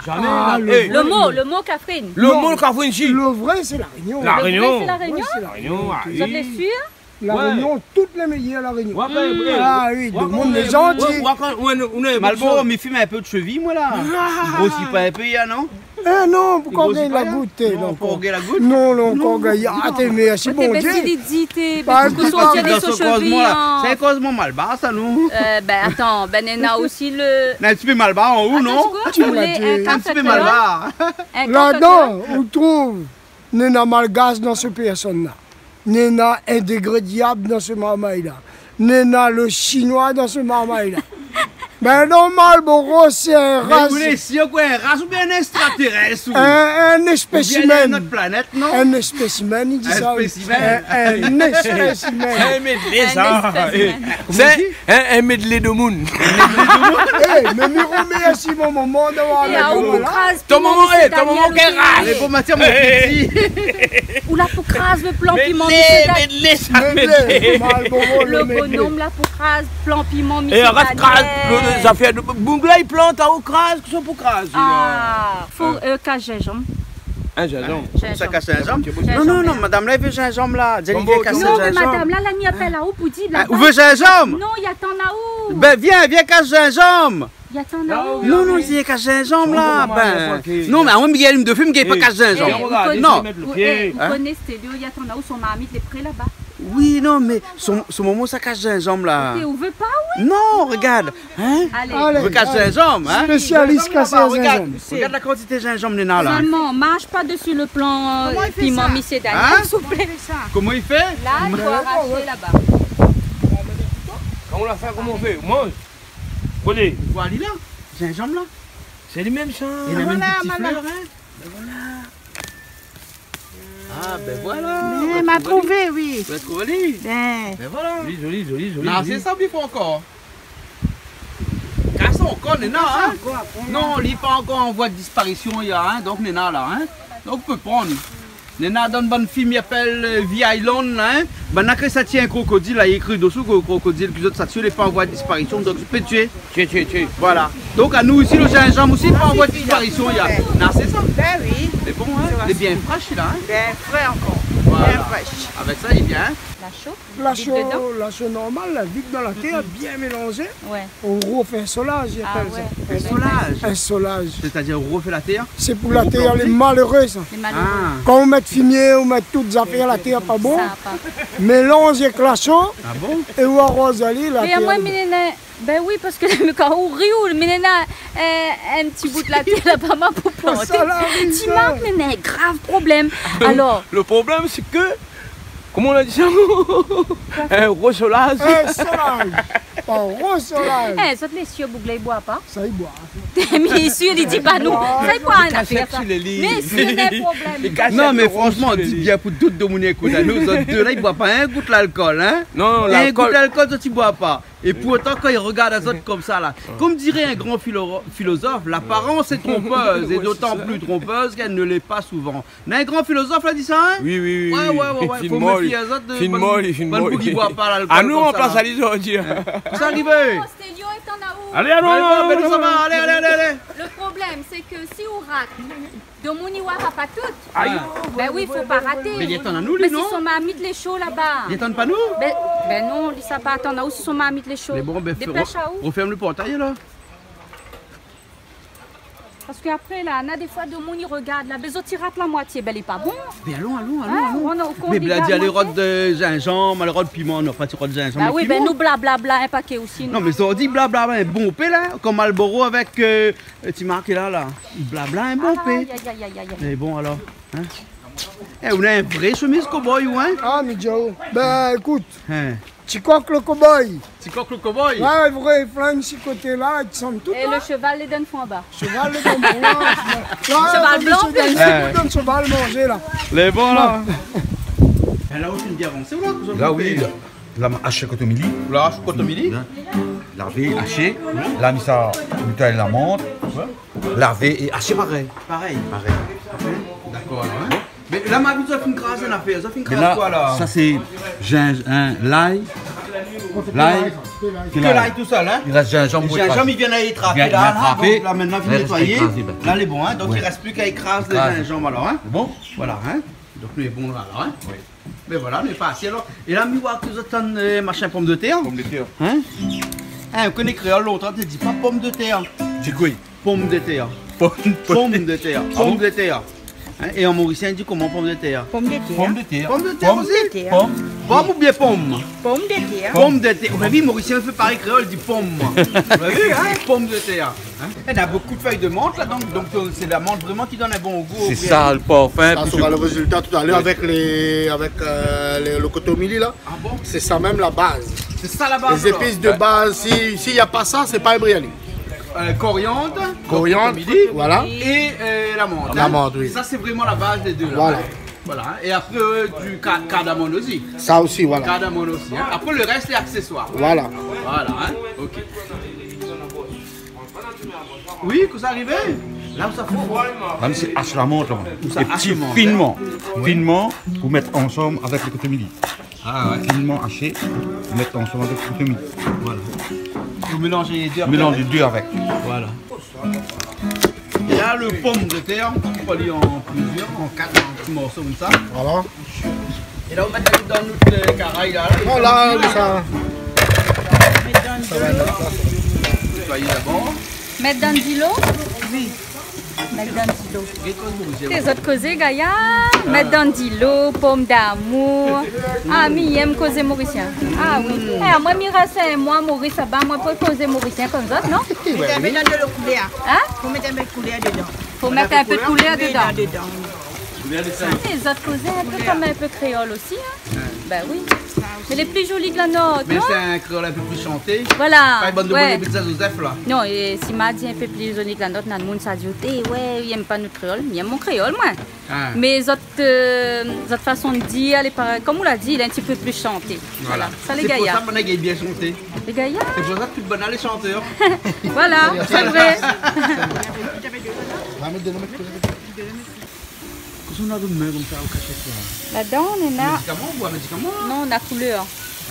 Jamais. Le mot Catherine. Le mot Catherine, si. Le vrai, c'est la Réunion. La Réunion. C'est la Réunion. La Réunion, vous êtes sûr? La Réunion, toutes les meilleures la Réunion. Ah oui, tout le monde est gentil. Malboro, mes filles, un peu de cheville, moi là. Grossit pas un peu, non? Non, pourquoi on gagne la goutte? Non, pour gagner la goutte? Non, encore gagner. Ah, t'es merci, bon Dieu. C'est cause mon malbar, ça nous. Ben attends, ben on a aussi le. Un petit peu malbar en haut, non? Tu m'as dit. Un petit peu malbar. Là-dedans, on trouve Nena malgache dans ce personne-là. Nena indégradiable dans ce marmaille-là. Nena le chinois dans ce marmaille-là. Ben non, Marlboro, c'est un Mais race. vous voulez si quoi, un race ou bien un extraterrestre ou Un ou bien spécimen. notre planète, non? Un spécimen, il dit Un ça. spécimen. Un spécimen. Un medley, ça. Un spécimen. C'est un medley de monde. Eh, mais mi remercie mon maman d'avoir Et à avec où moi là. crase Ton maman, ton maman, quelle race? Mais pour matière, mon petit. Ou là pour crase le plan piment Medley, ça, medley. Marlboro, le medley. bonhomme là pour crase plan piment Et arrête crase, ça fait de Boungla, il plante à eau crase, que sont pour crase. Ah, faut cache gingembre. Un gingembre. Ça casse un jambe? Gingembre. Non, madame, là, il veut gingembre là. Dis-lui, Combo, viens casser Non, un mais gingembre. madame, là, la nuit appelle à où pour dire là. Où veut gingembre? Non, il y a tant à où. Ben, viens, casse gingembre. Il y a tant à où. Non, il y a casse gingembre là. Comment Ben, on non, mais à moi, Miguel, il me filme qu'il n'y a pas casse Eh, gingembre. regarde, Non. Vous Hein? connaissez ces deux, il y a tant à où son mamie les près là-bas. Oui, non, mais son maman, ça casse gingembre là. Et où veut pas, oui. Non, regarde. Hein? Allez. Allez, On veut casse allez. gingembre, hein? Spécialiste cassé à Regarde, gingembre. regarde la quantité de gingembre, Néna là. Seulement, marche pas dessus le plan piment Miss Daniel, Hein? s'il vous plaît. Comment il fait? Là, il faut arracher là-bas. Comment on l'a fait, comment on fait? Mange. Prenez. Voilà, là. Gingembre là. C'est les mêmes ça. Il a même des petites fleurs, hein? Ben voilà. Ah, ben voilà. Elle m'a trouvé, oui. Tu vas trouver lui. Ben, Ben voilà. Joli, joli. Non, c'est ça, il faut encore. Casse encore, Néna, hein? Non, il n'est pas encore en voie de disparition, il y a, hein? Donc, Néna, là, hein? Donc, on peut prendre. Néna donne bonne fille, il appelle V-Island, là, hein? Ben, là, ça tient un crocodile, là, il écrit dessous que le crocodile, que les autres, ça tue, il n'est pas en voie de disparition, donc, tu peux tuer. Tiens. Voilà. Donc, à nous, ici, le gingembre aussi, pas en voie de disparition, il y a. Non, c'est ça. ben oui. C'est bon, hein? Il est bien fraîche, là, hein? Ben frais encore. Voilà. Bien fraîche. Avec ça, il est bien. La chaux. La Vite dedans. chaux normale, la vide dans la terre, bien mélangée. Ouais. On refait un solage, il Ah appelle ouais. ça. Un solage. Un solage. C'est-à-dire, on refait la terre. C'est pour la terre, les malheureux, ça. Les malheureux. Ah. Quand on met fumier, on met toutes les affaires, la terre pas bon. Ça a pas. Mélange avec la chaux Ah bon? et on arrose ali, la Mais terre. moi, Ménéna, ben oui, parce que le quand on rit, Ménéna, un petit bout de la terre là-bas, moi, pour planter. Ça l'arrive, Tu ça. manques, Ménéna, grave problème. Alors, Le problème, c'est que. Comment on a dit ça? Un ressolage. Un solage. Pas un resolage. eh, ça te laisse sur Bougle, il boit pas. Ça y boit. Mais sûr, il dit pas nous. C'est quoi une affaire ça? Mais c'est des problèmes. Non, mais franchement, dis bien pour toutes de mon écoute. Nous autres deux là, ils ne boivent pas un goût de l'alcool. Hein? Non, Un goût l'alcool. d'alcool, ça, tu ne bois pas. Et pourtant, quand ils regardent les autres comme ça, là, comme dirait un grand philosophe, l'apparence est trompeuse et d'autant plus trompeuse qu'elle ne l'est pas souvent. Mais un grand philosophe a dit ça, hein? Oui. Ouais. Faut Finement, méfier les autres de finement, bonne pour qu'ils ne boivent pas l'alcool. À nous, comme on ça, place là. à l'isordie. C'est arrivé. Oh, Stélio est en haut. Allez, allons, Ben, nous, ça va. Allez. Le problème, c'est que si on rate, de Mouniwara pas toutes. Aïe. Ben oui, il faut pas rater. Mais il y a à nous, Mais lui, non? si son mamie de les chauds là-bas. Ils n'attendent pas nous? Ben non, il ça pas attendre aussi son mamie de les chauds. Mais bon, ben, Dépêche à où? on ferme le portail, là. Parce qu'après, là, on a des fois de monde, il regarde, là, les autres, ils ratent la moitié. Ben, il est pas bon. Mais allons. Hein, on a au compte Mais des il a gars, dit, allez, moitié. rôde de gingembre, allez, rôde piment, non, pas de rôde de gingembre. Bah oui, piment. ben nous, blablabla, un paquet aussi. Non, mais ça on dit blabla, un bon P là, comme Marlboro avec. Tu marques là. Blabla, un bon P. Aïe. Mais bon alors. Hein? Eh, on a un vrai chemise cowboy, ou hein? Ah, Midjao. Ben écoute, Hein? tu crois que le cow-boy, Tu coques le cowboy? là, vrai flingue ce côté-là, ils sont tout Et le cheval, les donne fond en bas. cheval de bon blanc. Cheval blanc, C'est un cheval manger là. Les bons là. Elle a aussi une bien avancée, ou là? Là, oui, là, haché cotomili. Là, je suis cotomili. Larvé, haché. Là, mis ça, mis à la menthe. Larvé et haché pareil. Pareil. Pareil. D'accord, alors, hein? Mais là, ma vie, ça fait une grâce, une affaire. Ça fait une Mais grâce quoi là? là, ça c'est l'ail. L'ail. Que l'ail tout seul, hein? Il reste gingembre. Le gingembre, il vient à étraper Vient là, attraper. donc là maintenant il Là, est nettoyé. écraser, ben. Là, il est bon, hein? Donc Ouais. il ne reste plus qu'à écraser le Écraser. gingembre alors, hein? C'est bon? Voilà, hein? Donc nous est bon là, alors, hein? Oui. Mais voilà, on est pas assez alors. Et là, on voit que vous êtes machin pomme de terre. Pomme de terre. Hein? Hein, on connaît créole, l'autre, tu dis pas pomme de terre. C'est quoi? Pomme de terre. Pomme Pomme de terre. Pomme de terre. Hein? Et en mauricien, on dit comment pomme de terre? Pomme de terre. Pomme de terre. Pomme de terre Pomme aussi? de terre. Pomme. Pomme ou bien pomme? Pomme de terre. Pomme de terre. Vous avez vu, mauricien fait pareil créole, il dit pomme. Vous avez vu, hein? Pomme de terre. Hein? Il y a beaucoup de feuilles de menthe là, donc c'est la menthe vraiment qui donne un bon goût. au C'est brie. ça le parfum. Ça puis sera le résultat tout à l'heure avec le cotomili là. Ah bon? C'est ça même la base. C'est ça la base. Les épices de base, s'il n'y a pas ça, c'est pas un biryani. Coriandre, voilà. Et l'amande. L'amande, oui. Ça, c'est vraiment la base des deux. Là. Voilà. Voilà. Et après, du cardamone aussi. Ça aussi, voilà. Cardamone aussi. Hein. Après, le reste, c'est accessoires. Voilà. Voilà, hein. Ok. Oui, que ça arrivait. Là où ça fait. Même c'est hache la menthe, là. ça Et hache petit, la menthe, finement. Finement, pour mettre ensemble avec le côté midi. Ah ouais. Finement haché, pour mettre ensemble avec le côté midi. Voilà. Vous mélangez les deux. Mélange les deux avec. Voilà. Et là, le pomme de terre, on peut aller en plusieurs, en 4 petits morceaux comme ça. Voilà. Et là, on va mettre dans notre caraï là. Voilà, ça. Ça va nettoyer d'abord. Mettre dans de l'eau? Oui. Mettre dans de l'eau. Les autres causes, Gaïa. Mettre dans de l'eau, pomme d'amour. Ah, mais j'aime causer mauricien. Ah oui. Eh, moi, c'est moi, Maurice, moi, pour causer mauricien comme ça, non? Vous mettez un peu de l'eau couleur. Hein? Vous mettez un peu de couleur dedans. Faut mettre un peu de couleur dedans. dedans. Les autres causes, un peu comme un peu créole aussi. Hein? Ben oui. Mais les plus jolies que la nôtre, Mais non? c'est un créole un peu plus chanté. Voilà. Pas une bonne de Ouais. bonne pizza Joseph là. Non, et si m'a dit un peu plus joli que la nôtre, dans le monde, ça dit, ouais, il n'aime pas notre créole, il aime mon créole, moi. Ah. Mais votre façon de dire, elle est pareille. Comme on l'a dit, il est un petit peu plus chanté. Voilà. Ça, les C'est pour ça gaillards. que mon est bien chanté. Les gaillards. C'est pour ça que tu te bonnes les chanteurs. Voilà, c'est vrai. Qu'est-ce qu'on a de main comme ça au cachet ça? Là-dedans, on a. Médicaments ou pas médicaments? Non, on a couleur.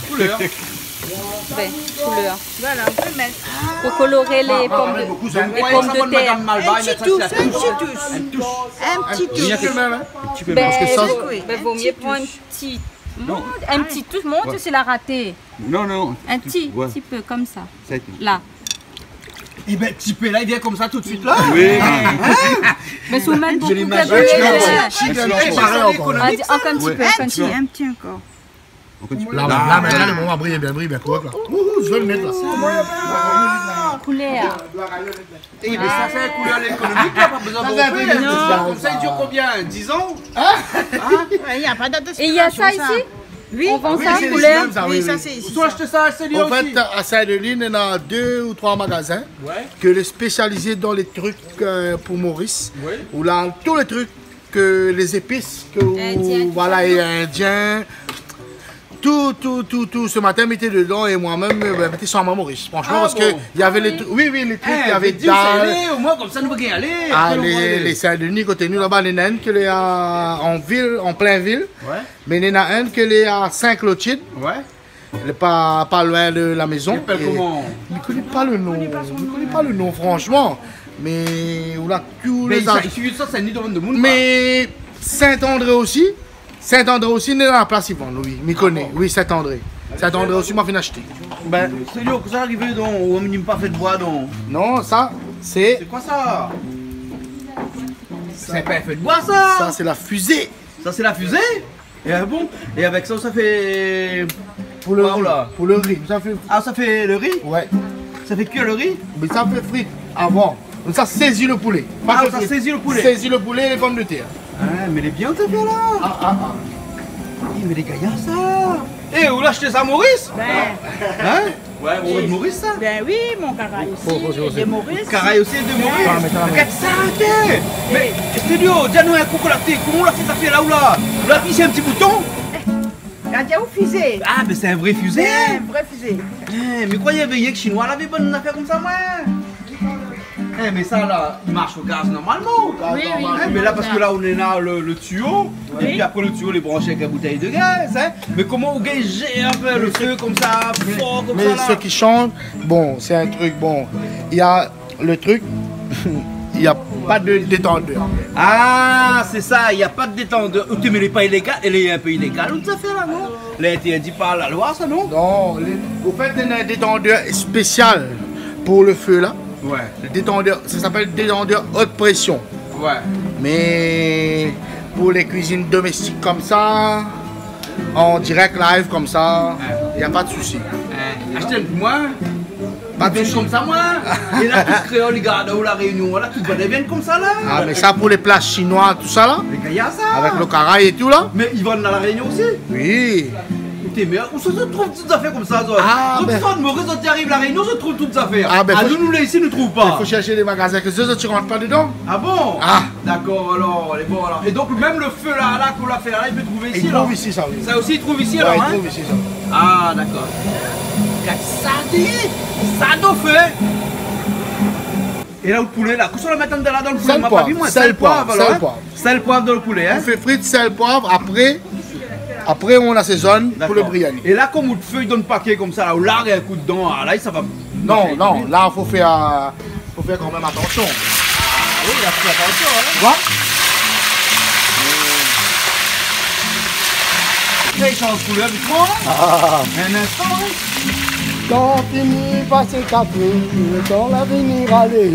Couleur. Ouais, couleur. Voilà, on peut mettre. Pour colorer les pommes de, les pommes de terre. Un petit touche, un petit touche. Un petit touche. Rien que le même, hein. Un petit peu Ben, Parce que ça, ben, vaut mieux prendre un petit touche. Montre, c'est la ratée. Non, non. Un petit peu, comme ça. Là. Et ben, petit peu là, il vient comme ça tout de suite là. Oui. Mais si vous mettez beaucoup de l'imagine. encore un petit peu, Un petit encore. là, maintenant, le moment brille bien, quoi, là. Je vais le mettre là. couleur. Et mais ça, c'est la couleur économique, là, pas besoin de refaire. Non. Comme ça, il dure combien? 10 ans? Il n'y a pas date de Et il y a ça ici? Oui, On vend Oui, ça, c'est couleur? les mêmes, oui, ça c'est ici. Où sont acheté ça à Céline En aussi? fait, à Saint-Denis, il y en a 2 ou 3 magasins que les spécialisés dans les trucs pour Maurice. Ouais. Où là, tous les trucs, que les épices, que Indien, voilà, et indien. Tout, ce matin, mettez dedans et moi-même, mettez sur ma Maurice. Franchement, Ah parce bon. que il y avait les trucs, oui, les trucs, il y avait dit où ça dalle. allait, au moins, comme ça, nous pouvons y aller. Ah, Après, on va aller. les Saint-Denis, côté nous, là-bas, il y en a une qui est en ville, en plein ville. Ouais. Mais il y en a une qui est à Saint-Clotilde. Ouais. Elle n'est pas loin de la maison. Il s'appelle comment? Je ne connais pas le nom. Je ne connais pas le nom, franchement. Mais on a tous Mais les âges. il suffit de ça, c'est ni de monde. Mais Saint-André aussi. Saint-André aussi, il est dans la place Yvonne, oui. Je connais. Oui, Saint-André. Saint-André aussi, m'a fait acheter. Ben, c'est lui que ça arrivé donc, on n'a pas fait de bois donc. Non, ça, c'est. C'est quoi ça? C'est pas fait de bois ça? Ça, c'est la fusée. Ça c'est la fusée? Et bon, et avec ça, ça fait. Pour le Wow, riz. là. Pour le riz. Ça fait. Ah, ça fait le riz? Ouais. Ça fait cuire le riz? Mais ça fait frites avant. Donc ça saisit le poulet. Ah, que ça frites. saisit le poulet. Saisit le poulet et les pommes de terre. Ah, mais elle est bien ta fait là! Eh, mais les gaillards ça! Eh, où l'a acheté ça, Maurice? Hein? Ouais, on va de Maurice ça? Ben oui, mon caraï aussi. De Maurice. Caraï aussi de Maurice? Ah, mais ça, Regarde ça, ok! Mais, studio, dis-nous un coup qu'on l'a fait. Comment on l'a fait ça fait là ou là? On l'a pissé un petit bouton? Regarde où fusée. Ah, mais c'est un vrai fusée! C'est un vrai fusée. Eh, mais croyez bien que Chinois l'avait bonne affaire comme ça, moi? Eh, mais ça là, il marche au gaz normalement! Oui, oui. Eh, mais là, parce que là, on est là le tuyau, et puis après le tuyau, les brancher avec la bouteille de gaz, hein. Mais comment on gère un peu le feu comme ça, fort comme Mais ça là? ce qui change, bon, c'est un truc, bon, il y a le truc, il n'y a pas de détendeur. Ah, c'est ça, il n'y a pas de détendeur. Mais elle n'est pas illégale, elle est un peu illégale, toute affaire là, non? Elle a été dit par la loi, ça, non? Non, au fait, il y a un détendeur spécial pour le feu là. Ouais. Le détendeur, ça s'appelle détendeur haute pression. Ouais. Mais pour les cuisines domestiques comme ça, en direct live comme ça, il n'y a pas de souci. Achetez un pour moi. Pas de Bien souci. comme ça, moi. Et là, tout créole, les gars, ou la Réunion, là, tout va bien comme ça, là. Ah, mais ça pour les plats chinois, tout ça là, Les gaillards, ça. avec le caraï et tout là. Mais ils vendent dans la Réunion aussi. Oui. écoutez, mais où se trouvent toutes les affaires comme ça? Ah, ben... de Maurice, on arrive la Réunion, se trouvent toutes les affaires. Ah, ben, nous, là, ici, nous ne trouvons pas. Il faut chercher des magasins que ceux tu rentres pas dedans. Ah bon? Ah. D'accord, alors, bon, alors. Et donc, même le feu là qu'on l'a fait là, il peut trouver ici. Il trouve ici, ça, oui. Ça aussi, il trouve ici, ouais, alors, il trouve ici, ça. Ah, d'accord. Ça doit faire. Et là, le poulet, là, qu'est-ce qu'on va mettre dans le poulet? Sel, poivre, sel, poivre. Sel, poivre dans le poulet, hein? On fait frites, sel, poivre, après on assaisonne pour le biryani. Et là, comme vous feu, il donne paquet comme ça, là, où là, il y a un coup dedans, là, ça va... Non, là, il faut faire quand même attention. Ah oui, il a fait attention, hein? Tu vois? Là, il change de couleur, du coup. Un instant. Quand fini passer café, le temps l'avenir aller.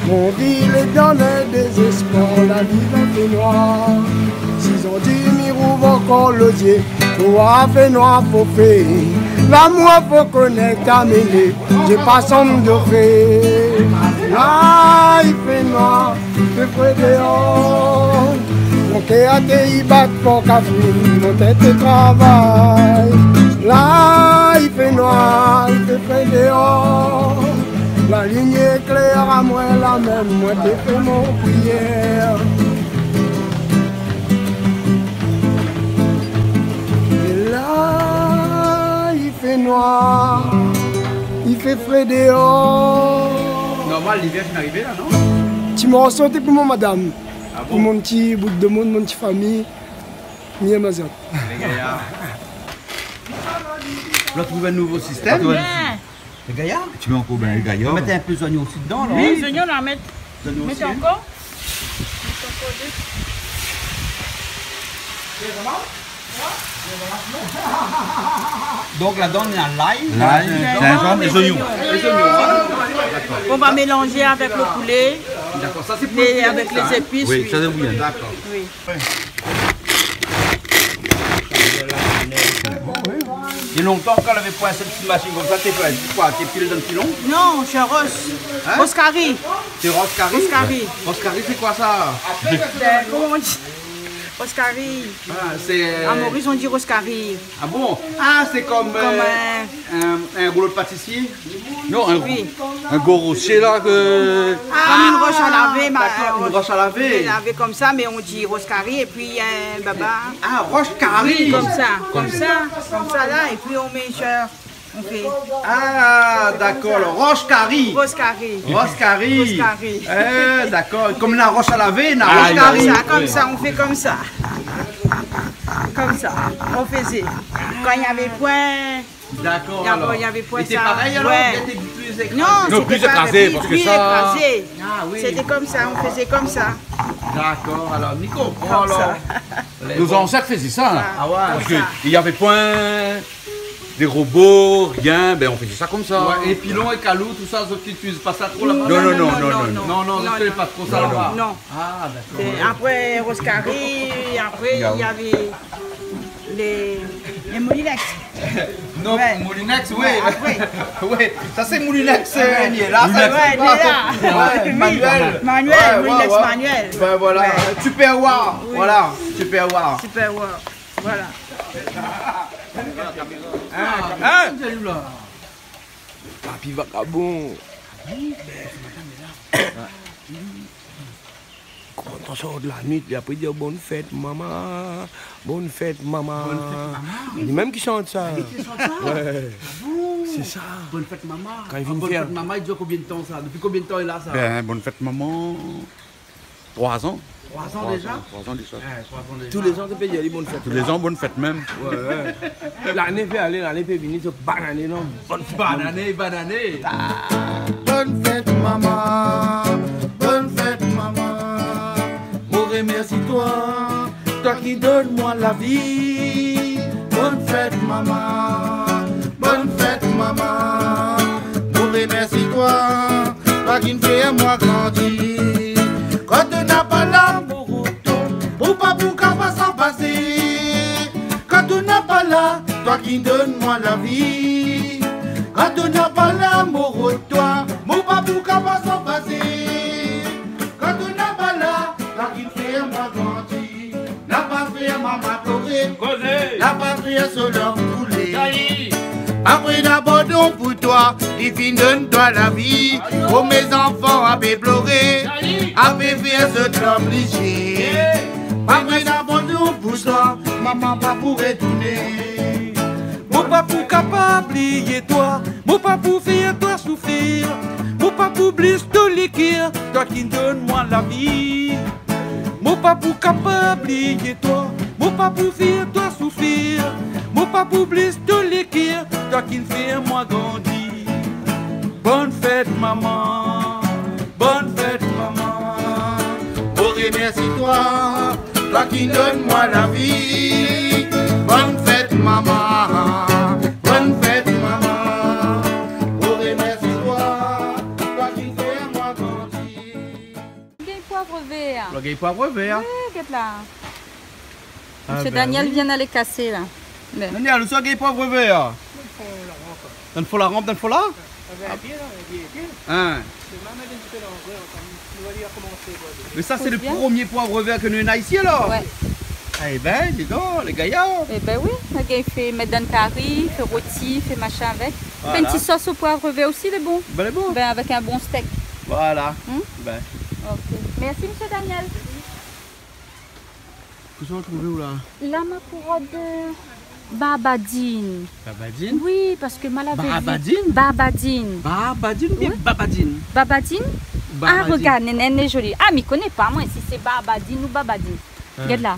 Mon ville est dans le désespoir, la vie va fait noir. 6 ans du mirouvre encore l'osier, faut fait noir, faut faire. L'amour faut connaître à mêler, j'ai pas son de fait. Là il fait noir, il fait frais dehors. Mon cœur il bat pour café, mon tête travaille. Là il fait noir, il fait frais dehors. La ligne est claire à moi, la même, moi t'ai fait mon prière. Et là, il fait noir, il fait frais dehors. Normal, l'hiver est arrivé là, non? Tu m'as sauté pour moi, madame. Ah bon? Pour mon petit bout de monde, mon petit famille. Mia Mazat. Les gaillards. Là, trouver un nouveau système. Les gaillards? Tu mets encore ben, les gaillards. On va mettre un peu d'oignons aussi dedans, là. Oui, les oignons, on en met. Mettez encore. Donc là-dedans, il y a l'ail, gingembre et les oignons. On va mélanger avec le poulet. D'accord, ça c'est pour Et avec les épices. Oui, ça c'est bien. D'accord. Oui. Il y a longtemps qu'on avait pas cette petite machine comme ça, t'es quoi? T'es pile dans le pilon? Non, c'est Ross. Hein? Roscari. C'est Roscari? Roscari. Roscari, c'est quoi ça? Comment on dit? Roscari. Ah, c'est... À Maurice, on dit Roscari. Ah bon? Ah, c'est comme un rouleau de pâtissier? Non, Oui. un gros rocher là que... Comme une roche à laver. D'accord, une roche à laver. Laver comme ça, mais on dit Roscari et puis un baba. Ah, roche-carré. Comme ça là, et puis on met on fait. Ah, d'accord, roche-carré. Roscari. Roscari. Roscari. D'accord, comme la roche à laver, la roche-carré. Comme ça, on fait comme ça. Comme ça, on faisait. Quand il y avait point... D'accord, il y avait point ça. C'était pareil alors? Ouais. C'était plus écrasé? Non, plus c'était pas écrasé, parce que plus ça- écrasé. Ah oui. C'était comme ça, on faisait comme ça. D'accord, alors Nico, prends Comme alors. Nos ancêtres faisaient ça. Hein. Ah ouais. Parce qu'il n'y avait point des robots, rien, ben on faisait ça comme ça. Ouais, et pilon et calou, tout ça, ceux qui n'utilisent pas ça trop là-bas? Non, non, je ne pas trop ça là-bas. Non. Ah, d'accord. Et après Roscari, après il y avait les Moulinex. Non, Ouais. Moulinex, oui. Ouais, après. Oui, ça c'est Moulinex, nié là. Ouais, là. Ouais, Manuel. Manuel, Ouais, Moulinex ouais. Manuel. Ben voilà, Ouais. Tupperware. Oui. Voilà, Tupperware. Super wow. Voilà. Hein? Papi vagabond. Quand on sort de la nuit, il a pris dire bonne fête maman, bonne fête maman. Il y a même qui chante ça. Ouais. C'est ça. Bonne fête maman. Quand il vient Bonne faire- fête maman, il dure combien de temps ça? Depuis combien de temps il a ça? Ben, bonne fête maman. 3 ans. 3 ans déjà? 3 ans déjà. Ouais, 3 ans déjà. Tous les ans, tu peux dire les bonnes fêtes. Tous les ans, bonne fête même. Ouais, ouais. L'année peut aller, l'année peut venir, c'est banané, non? Bonne fête. Banané, banané. Bonne fête maman, bonne fête maman. Oh remercie-toi, toi qui donnes-moi la vie. Bonne fête maman, bonne fête maman. Oh remercie-toi, toi qui me fais moi grandir. Quand tu n'as pas l'amour, pour pas s'en passer. Quand tu n'as pas là, toi qui donnes-moi la vie. Quand tu n'as pas l'amour de toi, mon papou va s'en passer. Quand tu n'as pas là, toi qui fais moi grandir. La patrie maman pleurer, la patrie se leur coule. Après d'abandon pour toi, divine donne-toi la vie. Pour mes enfants, à pleurer, à faire ce homme léger. Après d'abandon pour toi, maman pas pour retourner. Mon pas pour capable lier toi, mon pas pour faire toi souffrir, mon pas pour blesser de l'équerre, toi qui donne moi la vie. Mon pas pour capable lier toi, mon pas pour faire toi souffrir, mon pas pour blesser de l'équerre, toi qui fait moi grandir. Bonne fête maman, bonne fête maman. Oh remercie-toi, toi qui donne moi la vie. Bonne fête maman, bonne fête maman. Oh remercie-toi, toi qui fais moi grandir. Gay poivre vert. Le gay poivre vert. Oui, regarde là. Ah, Monsieur ben Daniel oui. vient d'aller casser là. Ben. Daniel, le soir gay poivre vert. Donne faut la rampe, donne faut la. Hein. Mais ça c'est le bien. premier poivre vert que nous avons ici alors. Ouais. Eh ben, dis donc, les gaillards. Eh ben oui, le gars il fait mettre dans le curry, fait rôti, fait machin avec. Voilà. Fait une petite sauce au poivre vert aussi, il est bon. Ben, les bon. Ben avec un bon steak. Voilà. Ben. Ok. Merci monsieur Daniel. Qu'est-ce qu'on trouve où là? Là ma couronne de Barbadine. Barbadine? Oui, parce que mal avait vu. Barbadine? Barbadine. Barbadine ou bien Oui. Barbadine? Barbadine? Ah, Barbadine. regarde, elle est jolie. Ah, mais je ne connais pas, moi, si c'est Barbadine ou Barbadine. Regarde là.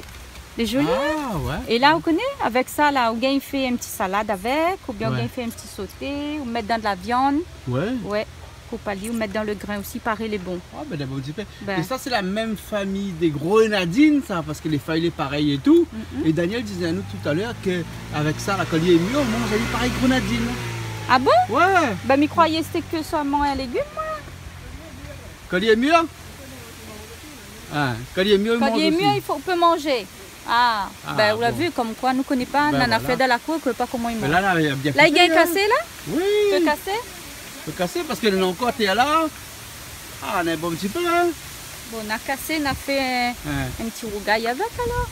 Elle est jolie. Ah, ouais. Et là, on connaît, avec ça, là, ou bien il fait une petite salade avec, ou bien Ouais. il fait un petit sauté, ou mettre dans de la viande. Ouais. Ouais, coupe à lui, ou mettre dans le grain aussi, pareil, les bons. Ah, ben d'abord, un petit peu. Ben. Et ça, c'est la même famille des grenadines, ça, parce que les feuilles, pareil et tout. Et Daniel disait à nous tout à l'heure qu'avec ça, la collier est mieux, on mange des pareil grenadines. Ah bon? Ouais. Ben, mais croyez que c'était que seulement un légume, moi. Collier est mieux? Ah, collier est mieux, Quand mange il est aussi. mieux, on peut manger. Ah, Ah, ben, vous bon. l'avez vu, comme quoi, nous ne connaissons pas, Ben, on en a voilà. fait dans la cour, on ne pas comment il Mais mange. là, il a bien Là, il est coupé, hein. cassé, là? Oui. Tu veux casser? Il peut casser parce qu'il en a encore t'es là. Ah, on est bon un petit peu, hein. Bon, on a cassé, on a fait un petit rougail avec, alors.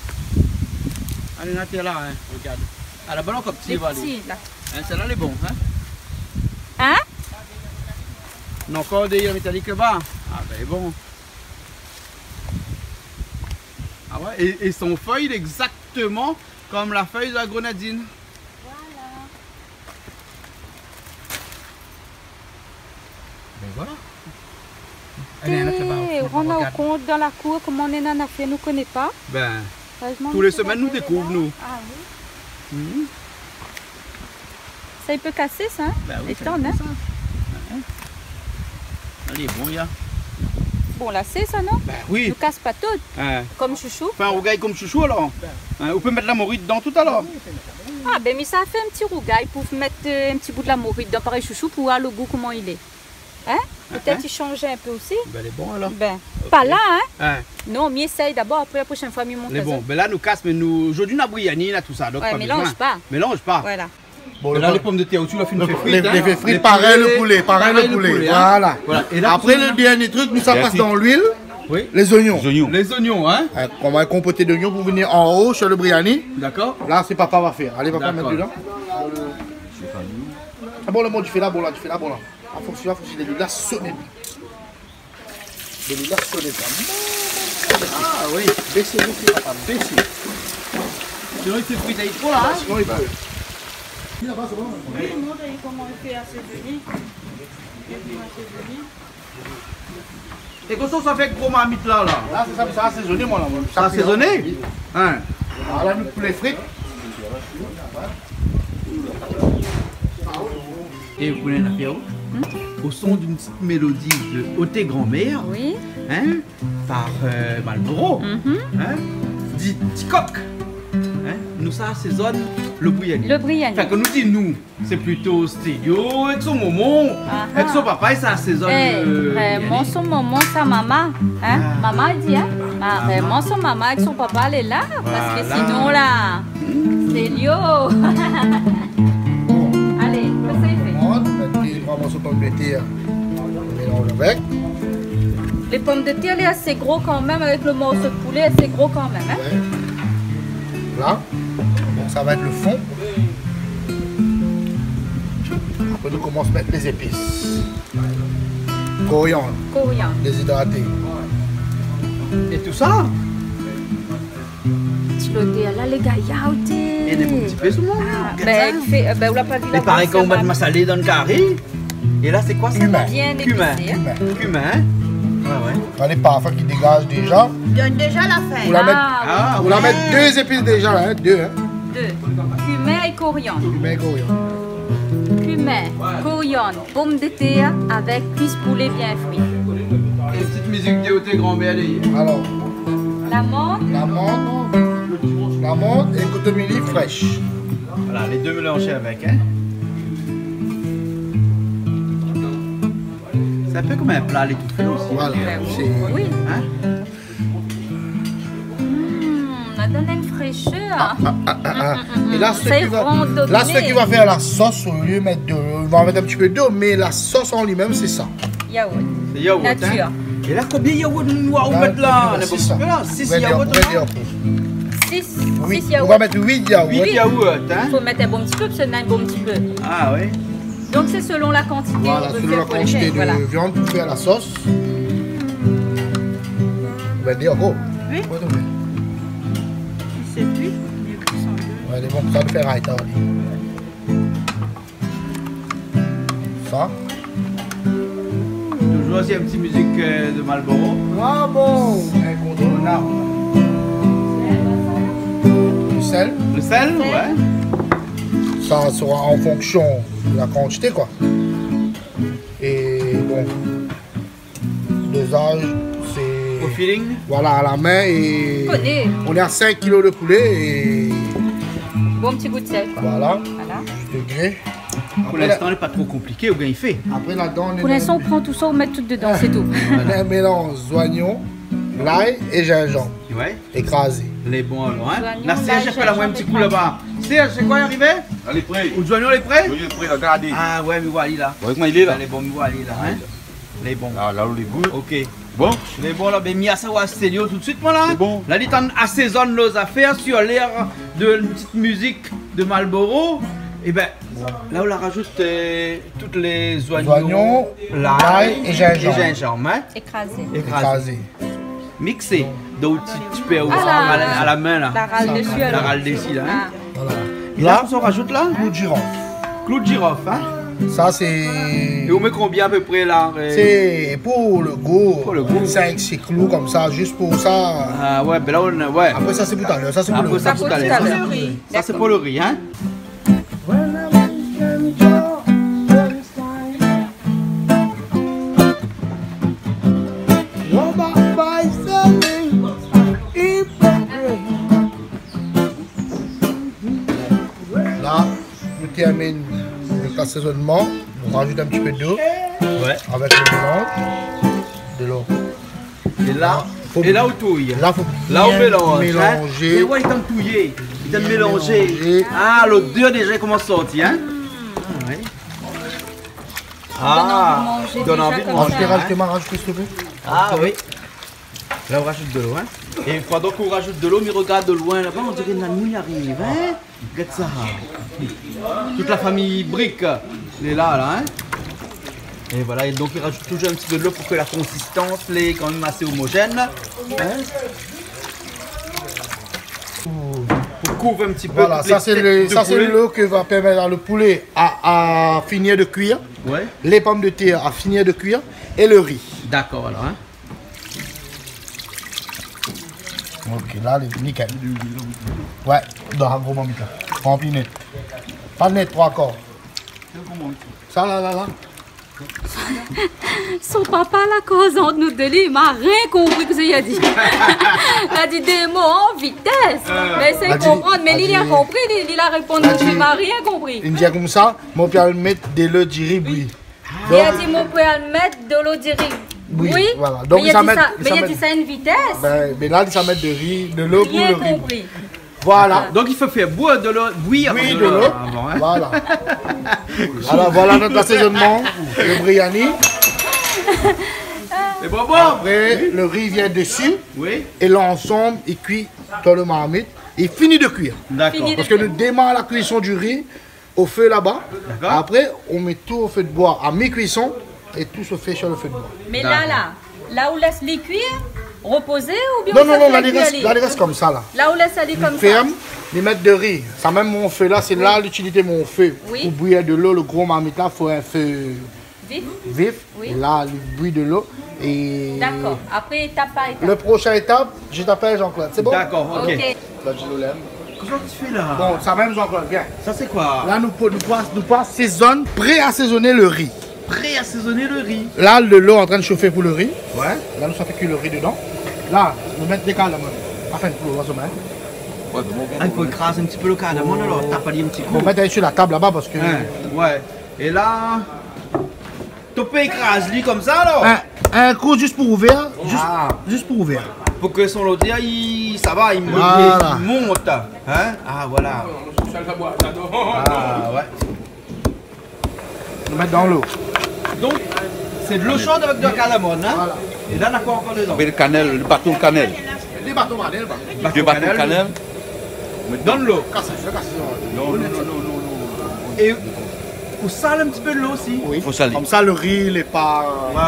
Allez, on a t'es là, hein. Regarde. Ah, la ballon comme petit, Les va aller. petits, là. Hein, celle-là, elle est bon, hein. Hein? On a encore des métalliques bas. Ah, ben, il est bon. Ah ouais, et son feuille, il est exactement comme la feuille de la grenadine. Ben voilà. Allez, on a fait bas. On a au Regarde. compte dans la cour, comment on en a fait, nous ne connaissons pas. Ben, Heureusement, tous les nous, semaines, nous c'est découvrons, nous. Ah oui. Ça, il peut casser, ça, hein? Ben oui, Les ça tonnes, peut hein? Allez, bon, il y a. Bon, là, c'est ça, non? Ben oui. Ne casse pas tout, Hein. comme chouchou. Fais un rougail comme chouchou alors. Hein, on peut mettre la morue dedans tout à l'heure. Ah, ben, mais ça a fait un petit rougail pour mettre un petit bout de la morue dedans, pareil chouchou, pour voir le goût, comment il est. Hein? Peut-être y changer un peu aussi. Ben, elle est bon alors. Ben, pas là, hein? Hein, Non, mais essaye d'abord, après la prochaine fois, mi monte. elle est bon. Ben là, nous casse, mais nous. Aujourd'hui, on a briani, là, tout ça. Donc, Ouais, pas mélange besoin. pas. Mélange pas. Voilà. Bon, Et là, les pommes de terre au-dessus, la fait une fait les frite. fait frites, pareil le poulet, pareil le poulet. hein. Voilà. Et là, Après le dernier truc, nous ça passe dans l'huile. Oui. Les oignons. Les oignons, hein. On va compoter d'oignons pour venir en haut sur le briani. D'accord. Là, c'est papa va faire. Allez, papa, mettre D'accord. dedans. Ah bon, le mot, tu fais là, bon là, tu fais là, bon là. Il faut que tu la sonner. De la sonner. Ah oui. Baissez, baissez, papa, baissez. Sinon, il fait frite à trop là, hein. Sinon, il peut. Comment on fait assaisonner? Et qu'est-ce que ça fait gros marmite là? Là, c'est ça, ça a assaisonné, moi là. Ça a assaisonné? Hein. Alors là, nous, pour les frites. Et vous connaissez l'affaire au son d'une petite mélodie de Oté Grand-mère, Oui. hein, par Malboro, hein, dit Ticoc. Hein, nous ça assaisonne le bouillani. Le briani. Enfin, quand nous dit nous, c'est plutôt Stédio, avec son maman, avec son papa, et ça assaisonne Eh, le vraiment, bouillani. son maman, sa maman. Hein? Maman a dit, hein? Ah, vraiment, son maman avec son papa, elle est là. Parce que Voilà. sinon, là, c'est Lio. Allez, qu'est-ce que ça fait? On va mettre les 3 morceaux de pommes de terre. On mélange avec. Les pommes de terre, elle est assez gros quand même, avec le morceau de poulet, assez gros quand même. Hein? Ouais. Là. Donc ça va être le fond. Après, nous commençons à mettre les épices. Coriandre. Coriandre. Déshydraté. Et tout ça? Là, les gars, et des petits peu souvent. Ben, on l'a pas vu là. Et pareil quand on met de massalé dans le carré. Et là, c'est quoi ça? Cumin. Bien Cumin. épicé, hein. Cumin, hein? Ouais, ouais. On a les parfums qui dégagent déjà. Donne déjà la fin. Vous la mettre 2 épices déjà, hein? 2, hein? 2. Cumin et coriandre. Cumin et coriandre. Cumin, coriandre, pomme de terre avec cuisse poulet bien frit. Et une petite musique de grand-mère. Alors, la menthe et cotomili fraîche. Voilà, les deux mélangés avec, hein. C'est un peu comme un plat l'étouffé aussi. Voilà, oui. Hein? Ça donne une fraîcheur. Et là, ce qui va faire la sauce, au lieu de mettre d'eau, on va mettre un petit peu d'eau, mais la sauce en lui-même, c'est ça. Yaourt. C'est yaourt, nature. Hein? Et là, combien de yaourt nous allons mettre là? 6 yaourts. 6 oui, yaourts. On va mettre 8 yaourts. 8 yaourts, hein? Il faut mettre un bon petit peu, parce que c'est un bon petit peu. Ah oui. Donc c'est selon la quantité. Voilà, selon la quantité de viande pour faire la sauce. On va dire encore. Oui. C'est cuit. Ouais, c'est bon, ça va faire raïta. Ça. Toujours aussi une petite musique de Marlboro. Ah bon. Incontournable. Le sel. Le sel, ouais. Ça sera en fonction de la quantité, quoi. Et bon, dosage, c'est... Au feeling. Voilà, à la main et... On est à 5 kg de poulet et... Bon petit goût de sel, quoi. Voilà. Degré. Pour l'instant, il n'est pas trop compliqué, au gain il fait. Après, là-dedans, pour l'instant, on prend tout ça, on met tout dedans, c'est tout. On a un mélange d'oignon, l'ail et gingembre. Ouais. Écrasé. Les bons alors, hein. La Serge, j'ai fait la un petit coup là-bas. Serge, c'est quoi arrivé? Elle est prête. Ou Joignon, elle est prête? Oui, elle est prête, regardez. Ah ouais, mais voilà, là. Ouais, comment il est là? Les bons, mais voilà, là, hein. Les bons. Ah, là, on les goûte. Ok. Bon. Les bons, là, ben, mis à ça, ou à stéréo tout de suite, moi, là. C'est bon. Là, il assaisonne nos affaires sur l'air de une petite musique de Marlboro. Et ben, là, on la rajoute toutes les oignons, l'ail et gingembre. Hein? Écrasé. Mixé. Donc, tu peux à la main, là. La râle dessus, alors. La râle dessus, là. Hein? Voilà. Et là, on rajoute là? Clou de girofle. Clou de girofle, hein? Ça, c'est... Et on met combien à peu près là? C'est pour le goût. Pour le goût. 5-6 clous comme ça, juste pour ça. Ah ouais, ben là on... Ouais. Après ça, c'est pour tout à l'heure. Ça, c'est pour le riz. Ça, c'est pour le riz, hein? Là, je termine l'assaisonnement. On rajoute un petit peu d'eau. Ouais. Avec le mélange. De l'eau. Et là, on touille. Là, faut on mélange. Mélanger. Et ouais, il t'a touillé. Il t'a mélangé. Ah, l'odeur déjà commence à sortir, hein? Ouais. Ah, donne envie de manger. Rajoute s'il te plaît. Ah oui. Là, on rajoute de l'eau, hein? Et pendant qu'on rajoute de l'eau, mais regarde de loin là-bas, on dirait la nuit arrive, hein? Regarde ça. Toute la famille Brick, elle est là, hein? Et voilà, et donc il rajoute toujours un petit peu de l'eau pour que la consistance est quand même assez homogène. Hein? Pour couvrir un petit peu. Voilà, ça c'est l'eau que va permettre à le poulet à finir de cuire. Ouais. Les pommes de terre à finir de cuire et le riz. D'accord, alors, hein? Ok, là, nickel. Ouais, dans un gros moment, rempli net. Pas net, 3 quarts. Ça, là. Son papa, la cause entre nous deux, il m'a rien compris que il a dit. Il a dit des mots en vitesse. Mais c'est comprendre, mais il a compris, il a répondu, il m'a rien compris. Il me dit comme ça, mon père va mettre de l'eau de riz bouillie. Il a dit mon père va mettre de l'eau de riz. Oui, voilà. Donc, mais il a dit ça à une vitesse. Mais là, ça met de l'eau pour le riz. Compris. Voilà. Donc il faut faire boire de l'eau, bouillir de l'eau. Hein. Voilà. Alors voilà notre assaisonnement, le biryani. C'est bon. Après, le riz vient dessus. Oui. Et l'ensemble, il cuit dans le marmite. Il finit de cuire. D'accord. Parce que nous démarrons la cuisson du riz au feu là-bas. Après, on met tout au feu de bois à mi-cuisson et tout se fait sur le feu de bois. Mais là où laisse les cuire, reposer ou bien Non, là, il reste comme ça là. Là où laisse aller comme ferme, ça. les mettre de riz. Ça même mon feu là, c'est là l'utilité de mon feu. Oui. Pour bouillir de l'eau, le gros marmite là, il faut un feu vif. Oui. Et là, il bouille de l'eau. Et D'accord. Après, étape par étape. le prochain étape, je t'appelle Jean-Claude. C'est bon? D'accord, ok. Là, je le lève. Qu'est-ce que tu fais là? Bon, ça même Jean-Claude, viens. Ça c'est quoi? Là, nous assaisonne, pré-assaisonner le riz. Pré-assaisonner le riz. Là, de l'eau en train de chauffer pour le riz. Ouais. Là, nous ça fait cuire le riz dedans. Là, nous mettons des cardamome. Enfin, pour l'oiseau, hein. Ah, il faut écraser un petit peu le cardamome alors, t'as pas dit un petit coup. On va mettre sur la table là-bas parce que. Ouais. Et là, tu peux écraser lui comme ça alors? Un coup juste pour ouvrir. Juste pour ouvrir. Pour que son lot, ça va, il monte. Hein? Ah, voilà. Ah, ouais. On va mettre dans l'eau. Donc, c'est de l'eau chaude avec de la cardamome, hein? Voilà. Et là, on a quoi encore dedans? Le cannelle, le bâton de cannelle. Des bâtons de cannelle. Deux bâtons de cannelle. Dans de l'eau. Non. Et on sale un petit peu de l'eau aussi. Oui. Faut saler. Comme ça, le riz, il n'est pas.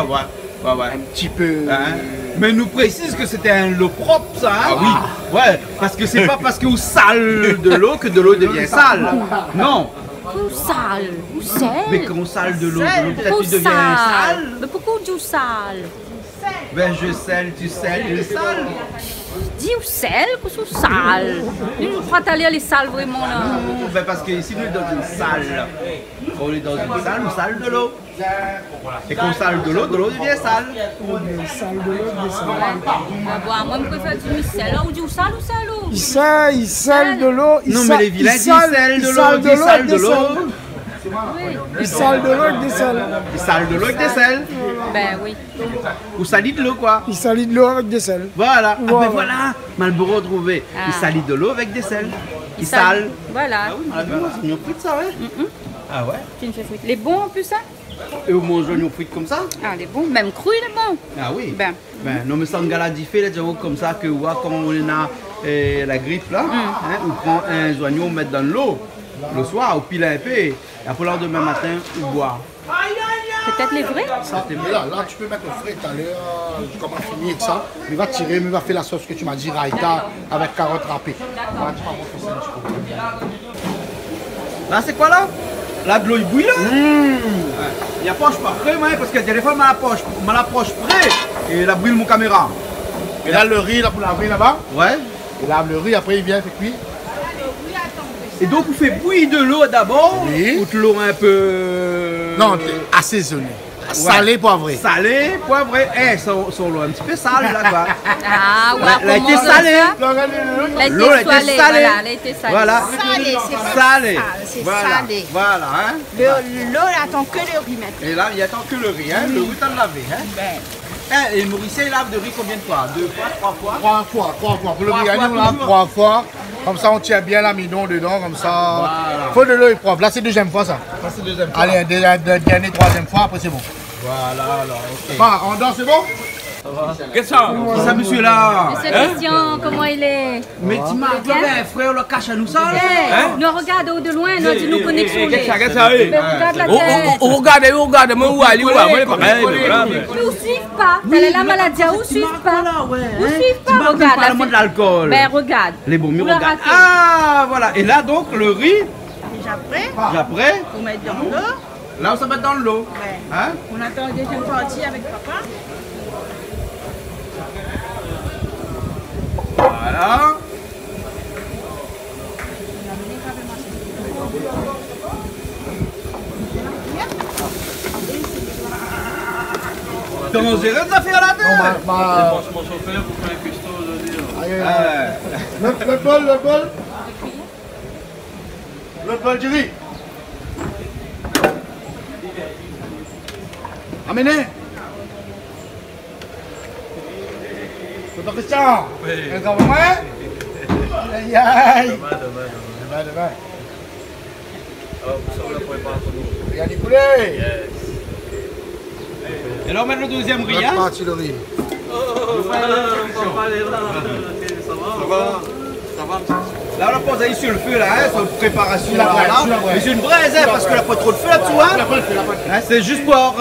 Ouais. Un petit peu. Hein? Mais nous précise que c'était un lot propre, ça. Hein? Ah oui. Ouais, parce que c'est pas parce que vous sale de l'eau que de l'eau devient sale. Non. Ou sale, ou sel. Mais quand on sale de l'eau peut-être tu deviens sale. Mais pourquoi du sale? Ben je sale, tu sales, je sale. Dis ou sel, ou sale. Une fois t'allais les sales vraiment là. Ben parce que ici nous sommes dans une salle. On est dans une salle, on sale de l'eau. Et quand on sale de l'eau devient sale. Moi je préfère du sel ou du sale ou sale. Il sale de l'eau. Non mais les vilains disent sel de l'eau, disent sale de l'eau. Il sale de l'eau avec des sels. Il sale de l'eau avec des sels. Ben oui. Ou salit de l'eau quoi. Il salit de l'eau avec des sels. Voilà. Ah ben voilà. Marlboro trouvé. Il salit de l'eau avec des sels. Il sale. Voilà. Ah oui, Marlboro, c'est une frite ça, ouais. Ah ouais. Tu ne fais frites. Les bons en plus ça? Et au mange l'oignon frite comme ça? Ah les bons, même cru les bons. Ah oui. Ben non mais sans galadie fait les gens comme ça que ouais, comme on a la grippe là, hein, on prend un oignon, on met dans l'eau le soir, on pile un peu, et après le lendemain matin, on boit. Peut-être les vrais? Là, tu peux mettre le frais tout à l'heure, comment finir avec ça. Il va tirer, mais il va faire la sauce que tu m'as dit, raïta, avec carottes râpées. Là, c'est quoi là? Là, de l'eau, il bouille là? Il n'y a pas pas près, moi, parce que des fois, je m'approche près, et là, brûle mon caméra. Et là, le riz, là, pour laver là-bas. Ouais. Il lave le riz, après, il vient, fait cuire. Et donc, vous faites bouillir de l'eau d'abord, ou de l'eau un peu... Non, assaisonné. Salé, poivré. Salé, poivré. Eh, son l'eau un petit peu sale là, quoi. Ah, ouais. Elle a été salée. L'eau a été salée. Voilà. Salé, c'est salé. C'est voilà. salé. Voilà, hein. L'eau attend que le riz maintenant. Et là, il attend que le riz, hein. Le riz, t'as lavé, hein. Et Mauricien, il lave de riz combien de fois? 2 fois, 3 fois? 3 fois. Pour le riz, on lave 3 fois. Comme ça, on tient bien l'amidon dedans, comme ça. Voilà. Faut de l'eau et propre. Là, c'est deuxième fois, ça. Ça, c'est deuxième fois. Allez, dernier, troisième fois, après, c'est bon. Voilà, alors, ok. Bah, on dort, c'est bon? Qu'est-ce que ça, monsieur là? Monsieur Christian, comment il est? Mais tu m'as dit, frère, le cache à nous ça? Nous regarde de loin, nous dit nous connexions. Qu'est-ce que ça? Regarde la tête. Regarde, moi, où aller, où aller, Mais où suivent pas? Elle est la maladie, où suivent pas? Où suivent pas? Regarde. Parle-moi de l'alcool. Ben, regarde. Les bons, regarde. Ah, voilà. Et là, donc, le riz. Déjà prêt? Déjà prêt? Pour mettre dans l'eau. Là, on s'en met dans l'eau. Ouais. Hein? On attend la deuxième partie avec papa. Voilà. Comment gérer cette affaire là dedans? Mon chauffeur pour faire un cuistot aujourd'hui. Le bol. Le bol du riz. Amenez. Tonton Christian. Encore moins. Aïe aïe. Demain. Il y a du poulet. Et là, on met le deuxième riz, hein? Parti le riz. Ça va? Là, on a posé sur le feu, là, hein, sur la préparation. Là. Mais c'est une braise, hein, parce qu'il n'y a pas trop de feu là-dessous. Hein. C'est juste pour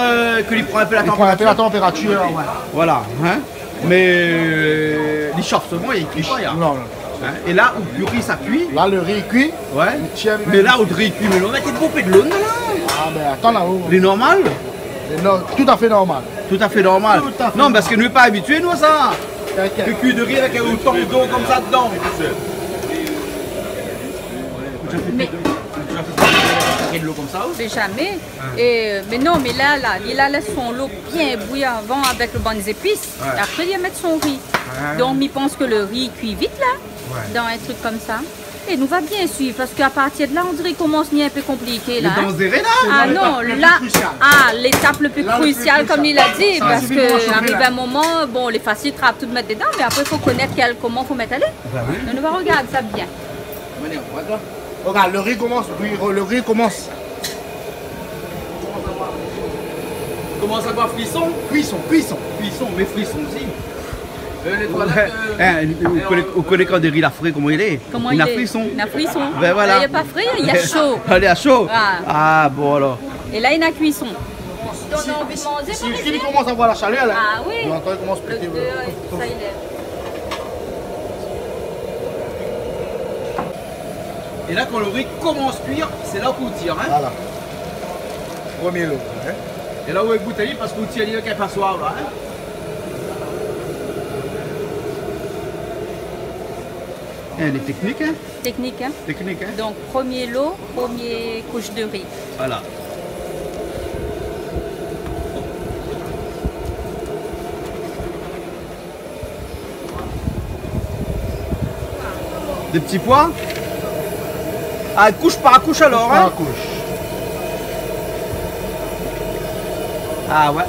qu'il prenne un peu la température. La température, ouais. Voilà. Hein. Mais l'échauffement, il cuit pas. Non. Hein. Et là où le riz ça cuit. Là, le riz cuit. Ouais. Mais là où le riz cuit, mais on va mettre une pompée de l'eau là. Ah, ben attends là-haut. C'est normal? Tout à fait normal. Tout à fait normal. Non, parce que nous ne sommes pas habitués, nous, à ça. Le cuit de riz avec autant d'eau comme ça dedans. Mais de l'eau comme ça mais jamais. Mais non, mais là, il a laissé son l'eau bien bouillir avant avec le bonnes épices. Ouais. Après, il va mettre son riz. Ouais. Donc, il pense que le riz cuit vite là, dans un truc comme ça. Et nous va bien suivre parce qu'à partir de là, on dirait qu'il commence à être un peu compliqué là. Ah non, là, l'étape le plus cruciale comme il a dit, parce qu'arrive un moment, bon, les faciles trappent tout de mettre dedans, mais après, il faut connaître comment il faut mettre à l'air. On va regarder ça bien. Regarde, le riz commence. Le riz commence. Commence à voir frisson? Cuisson, mais frisson aussi. Vous connaissez quand des riz la frais, comment il est? Comment il a frisson. Ben voilà. Il n'est pas frais, il y a chaud. Il y a chaud? Ah bon alors. Et là, il y a cuisson. Donc, on a envie de manger. Si il commence à voir la chaleur là. Ah oui. Il commence à péter. Ça, il est. Et là, quand le riz commence à cuire, c'est là qu'on tire. Hein? Voilà. Premier lot. Hein? Et là où est bouteille, parce qu'on tire avec un passoire. Là, hein? Elle est technique. Hein? Technique. Hein? Technique. Hein? Donc, premier lot, première couche de riz. Voilà. Des petits pois. Ah, couche par couche alors, hein? Couche. Ah ouais.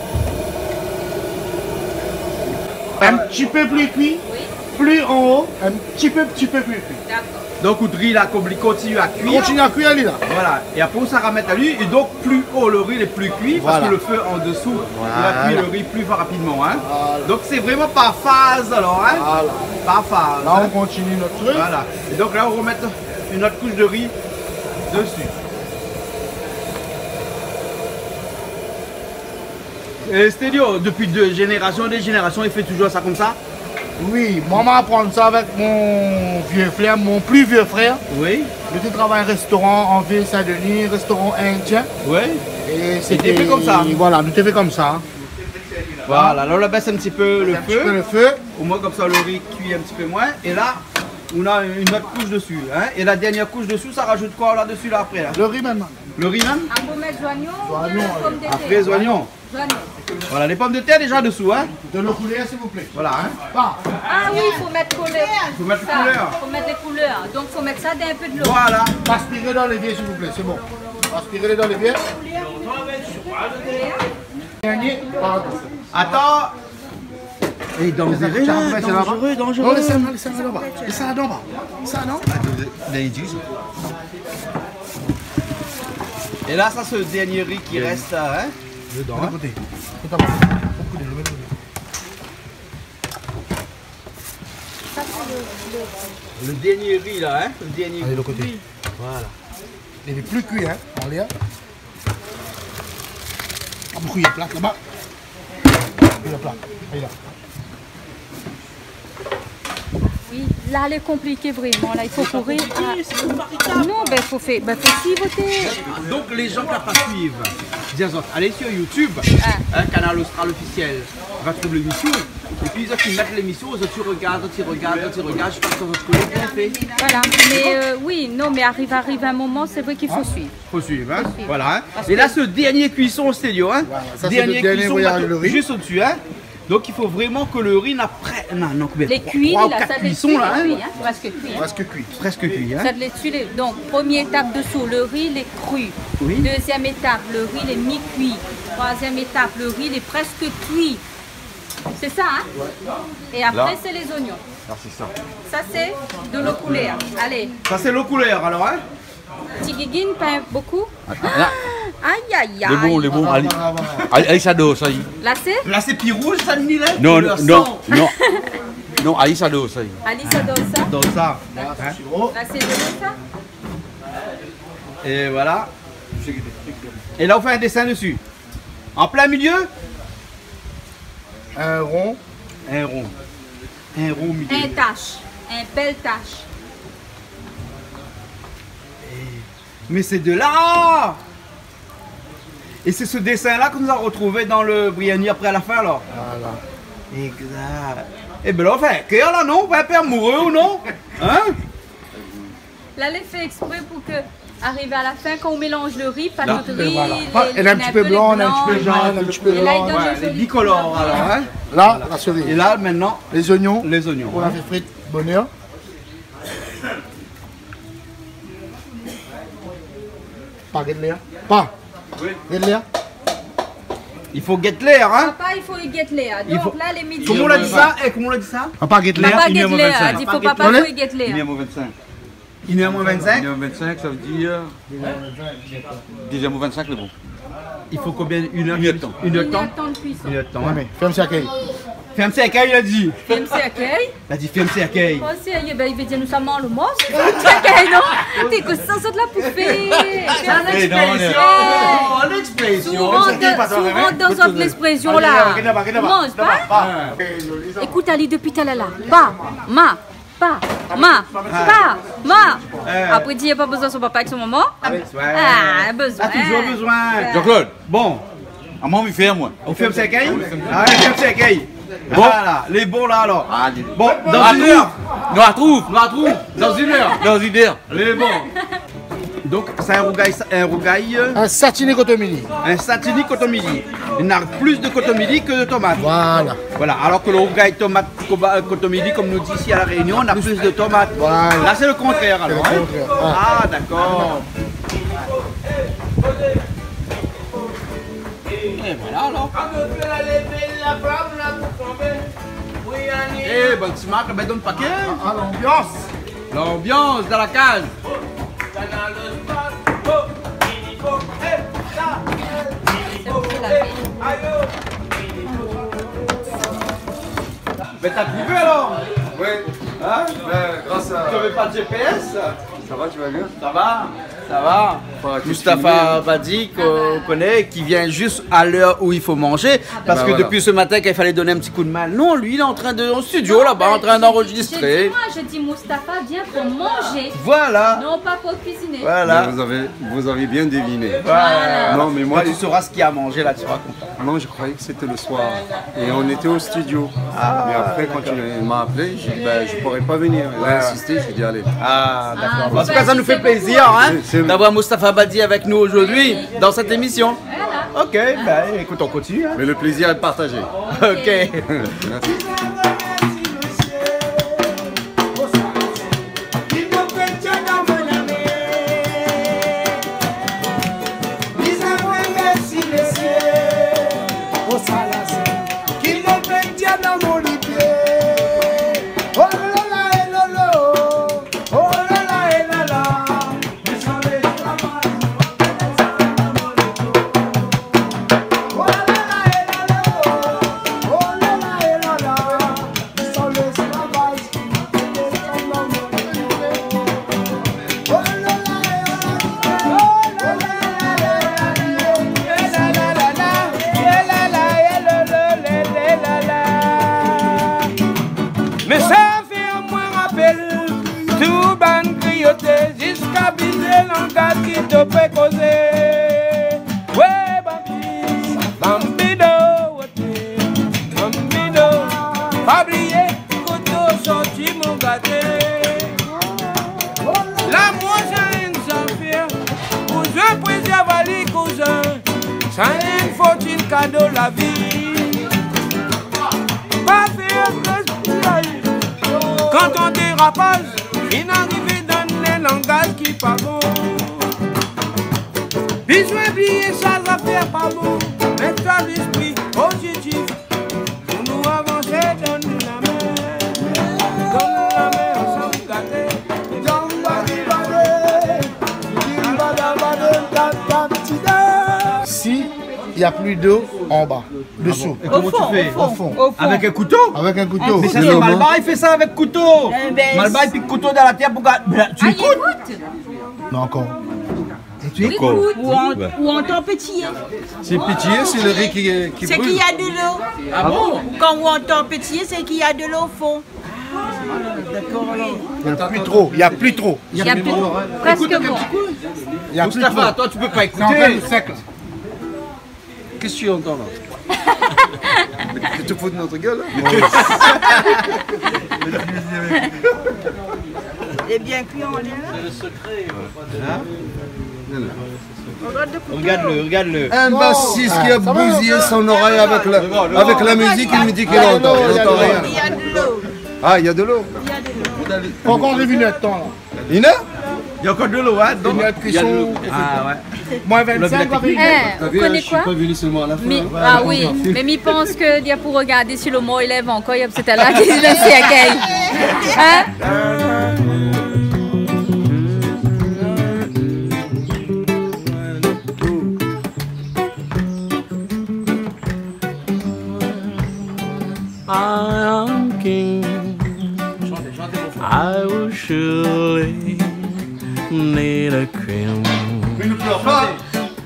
Un petit peu plus cuit, plus en haut, un petit peu plus cuit. Donc le riz là continue à cuire. Continue à cuire là. Voilà. Et après on s'en remet à lui. Et donc plus haut le riz est plus cuit parce que le feu en dessous il va cuire le riz plus rapidement. Hein. Voilà. Donc c'est vraiment par phase alors. Hein. Voilà. Par phase. Là on continue notre truc. Voilà. Et donc là on remet une autre couche de riz dessus. Et Stédio, depuis des générations, il fait toujours ça comme ça? Oui, maman apprend ça avec mon vieux frère, mon plus vieux frère. Oui. Je travaille un restaurant en ville Saint-Denis, restaurant indien. Oui. Et c'était fait comme ça. Voilà, nous t'ai fait comme ça. Voilà, là on baisse un petit peu le feu. Au moins comme ça le riz cuit un petit peu moins. Et là, on a une autre couche dessus. Hein. Et la dernière couche dessous, ça rajoute quoi là-dessus là après là? Le riz maintenant. Le riz même? On peut mettre oignons. Après les oignons. Voilà, les pommes de terre déjà dessous, hein. De l'eau couleur, s'il vous plaît. Voilà, hein. Ah oui, il faut mettre couleur. Il faut mettre couleur. Il faut mettre les couleurs. Donc, il faut mettre ça d'un peu de l'eau. Voilà. Aspirez dans l'évier, s'il vous plaît, c'est bon. Aspirez dans l'évier. Attends. Et dangereux, dangereux. Non, laissez-la là-bas. Laissez-la là-bas. Ça, non? Et là, ça, c'est le dernier riz qui reste, hein. Dedans. De côté. Le dernier riz là, hein. Le dernier riz. Allez, de côté. Voilà. Il est plus cuit, hein. On l'air. Ah, beaucoup, il y a plat là-bas. Il y a plat. Allez là. Oui, là, elle est compliquée vraiment. Là, il faut courir. Non, ben, faut suivre. Donc, les gens qui ne pas suivre, allez sur YouTube, canal Austral officiel, on va trouver l'émission. Et puis, ils mettent l'émission, tu regardes, je pense que c'est bien fait. Voilà, mais mais arrive un moment, c'est vrai qu'il faut suivre. Il faut suivre, hein. Voilà. Hein. Et là, ce dernier cuisson au Stédio, hein. Voilà, ça, dernier cuisson, le riz. Juste au-dessus, hein. Donc il faut vraiment que le riz n'a près. Non, les cuits, là, ça cuissons là, hein. Presque cuit. Presque cuit. Hein. Ça de les tuer. Donc, première étape dessous, le riz, il est cru. Oui. Deuxième étape, le riz, il est mi-cuit. Troisième étape, le riz, il est presque cuit. C'est ça, hein? Ouais. Et après, c'est les oignons. Ah, c'est ça. Ça, c'est de l'eau couleur. Allez. Ça, c'est l'eau couleur, alors, hein? Tigigine, pas beaucoup? Là. Aïe, aïe, aïe. Les bons. Allez, ça dos, ça y est. Là, c'est? Là, c'est pire rouge, ça, ni là? Non. Non, Alissa Dosa. Alissa Dosa. Dosa. Là, c'est Dosa. Et voilà. Et là, on fait un dessin dessus. En plein milieu, un rond. Un rond. Un rond au milieu. Un tache. Un belle tache. Mais c'est de là. Et c'est ce dessin-là que nous avons retrouvé dans le Briani après la fin, alors. Voilà. Exact. Et bien là, on fait cœur là, non? On va faire amoureux ou non? Hein? Là, elle fait exprès pour que, arriver à la fin, quand on mélange le riz, pas notre riz, voilà. Elle est un petit peu blanc, un petit peu jaune, un petit peu blanc. Les bicolores, alors. Hein? Là, la cerise. Et là, maintenant, les oignons. Les oignons. On a fait frites, bonheur. Pas Guetler. Pas. Oui. Guetler. Il faut get l'air, hein? Papa, il faut get l'air. Donc là, les midi. Comment on l'a dit ça? Et comment on l'a dit ça? Pas get l'air. Papa get l'air. Il faut papa, il faut get l'air. 1h25. 1h25? 1h25, ça veut dire. 10h25, c'est bon. Il faut combien? 1 heure de temps? 1 heure de temps? 1 heure de temps de cuisson. 1 heure de temps. Ouais, mais ferme sa accueil. Ferme ses accueils, il a dit. Ferme ses accueils. Il a dit ferme ses accueils. Oh, sérieux, ben, il veut dire nous sommes le mot. Ferme ses accueils, non? T'es que ça saute la poupée. C'est une expression. Souvent dans cette expression là. Mange pas. Écoute, Ali, depuis tout à l'heure. Pas, ma. Pas, ma. Après, il n'y a pas besoin de son papa avec son maman. Ah, besoin. A toujours besoin. Jean-Claude. Bon. À moi, on ferme, moi. On ferme ses accueils? Ah, ferme ses accueils. Bon. Voilà, les bons là alors. Bon, Nous dans une heure. Nous la trouve. Dans une heure. Dans une heure. Les bons. Donc, c'est un rougail. Un satiné cotomili. Un satiné cotomili. Il n'a plus de cotomili que de tomates. Voilà. Voilà, alors que le rougail tomate cotomili, comme nous dit ici à La Réunion, on a plus de tomates. Voilà. Là, c'est le contraire alors. C'est le contraire. Ah, d'accord. Et voilà alors. Eh, ben tu marques, ben donne paquet. Ah, l'ambiance. L'ambiance dans la case. Mais t'as trouvé alors? Oui. Hein? Grâce à... Tu n'avais pas de GPS? Ça va, tu vas bien? Ça va? Ça va. Moustapha Badi qu'on connaît, qui vient juste à l'heure où il faut manger, parce que depuis ce matin qu'il fallait donner un petit coup de main. Non, lui il est en train de, au studio là-bas, en train d'enregistrer. Moi je dis Moustapha vient pour manger. Voilà. Non pas pour cuisiner. Voilà. Vous avez bien deviné. Voilà. Non, mais moi, tu sauras ce qu'il y a à manger là, tu seras content. Non, je croyais que c'était le soir. Et on était au studio. Mais après, quand il m'a appelé, j'ai dit, ben, je pourrais pas venir. Il a insisté, j'ai dit, allez. Ah, d'accord. En tout cas, ça nous fait plaisir hein, d'avoir Moustapha Badi avec nous aujourd'hui dans cette émission. Ok, ben écoute, on continue. Hein. Mais le plaisir est partagé. Ok. Merci. Jusqu'à briser l'engagement qui te peut causer. Ouais, Bambi, Bambido, Bambido, pas oublier que tu sorti mon gâté. L'amour, j'ai une sans-fière, cousin, plaisir, vali, cousin. Ça une faute, une cadeau, la vie. Pas faire que tu ailles. Quand on dérapage, il n'arrive langage qui pas bon. Bisous oublier ça l'affaire pas bon. Mets-toi l'esprit positif. Pour nous avancer, donne-nous la main. Donne-nous la main ensemble gâtés. Si il n'y a plus d'eau en bas, dessous. Et comment tu fais? Au fond. Avec un couteau? Avec un couteau. Mais ça c'est Malbar, il fait ça avec couteau. Malbar il pique couteau dans la terre pour garder. Tu écoutes? Non, encore. Tu écoutes? Ou on entend pétiller. C'est pétillé, c'est le riz qui C'est brûle. qu'il y a de l'eau. Ah bon? Quand on entend pétiller, c'est qu'il y a de l'eau au fond. D'accord alors. Il n'y a plus trop. Il n'y a plus trop. Il y a plus presque Écoute un bon. petit coup. Il y a plus Mustapha, trop. toi tu peux pas C'est en train de écouter. sec. Qu'est-ce que tu entends là? Tu te fous de notre gueule là? Et bien cuit, on est là. Regarde-le, regarde-le. Un bassiste qui a bousillé son oreille avec la musique, il me dit qu'il entend. Il n'entend rien. Il y a de l'eau. Ah, il y a de l'eau. Encore des lunettes, temps là. Il y en a? Il y a encore de l'eau, hein? Donc, Lunettes qui il y a de sont l'eau. Ah ouais. moins 25 avec. Vous connaissez quoi? venu seulement à la fin. Ah oui, mais je pense que il y a pour regarder si le mot il lève encore, il y a peut-être là qui le sait à quel. Hein? I am king. I will surely need a cream.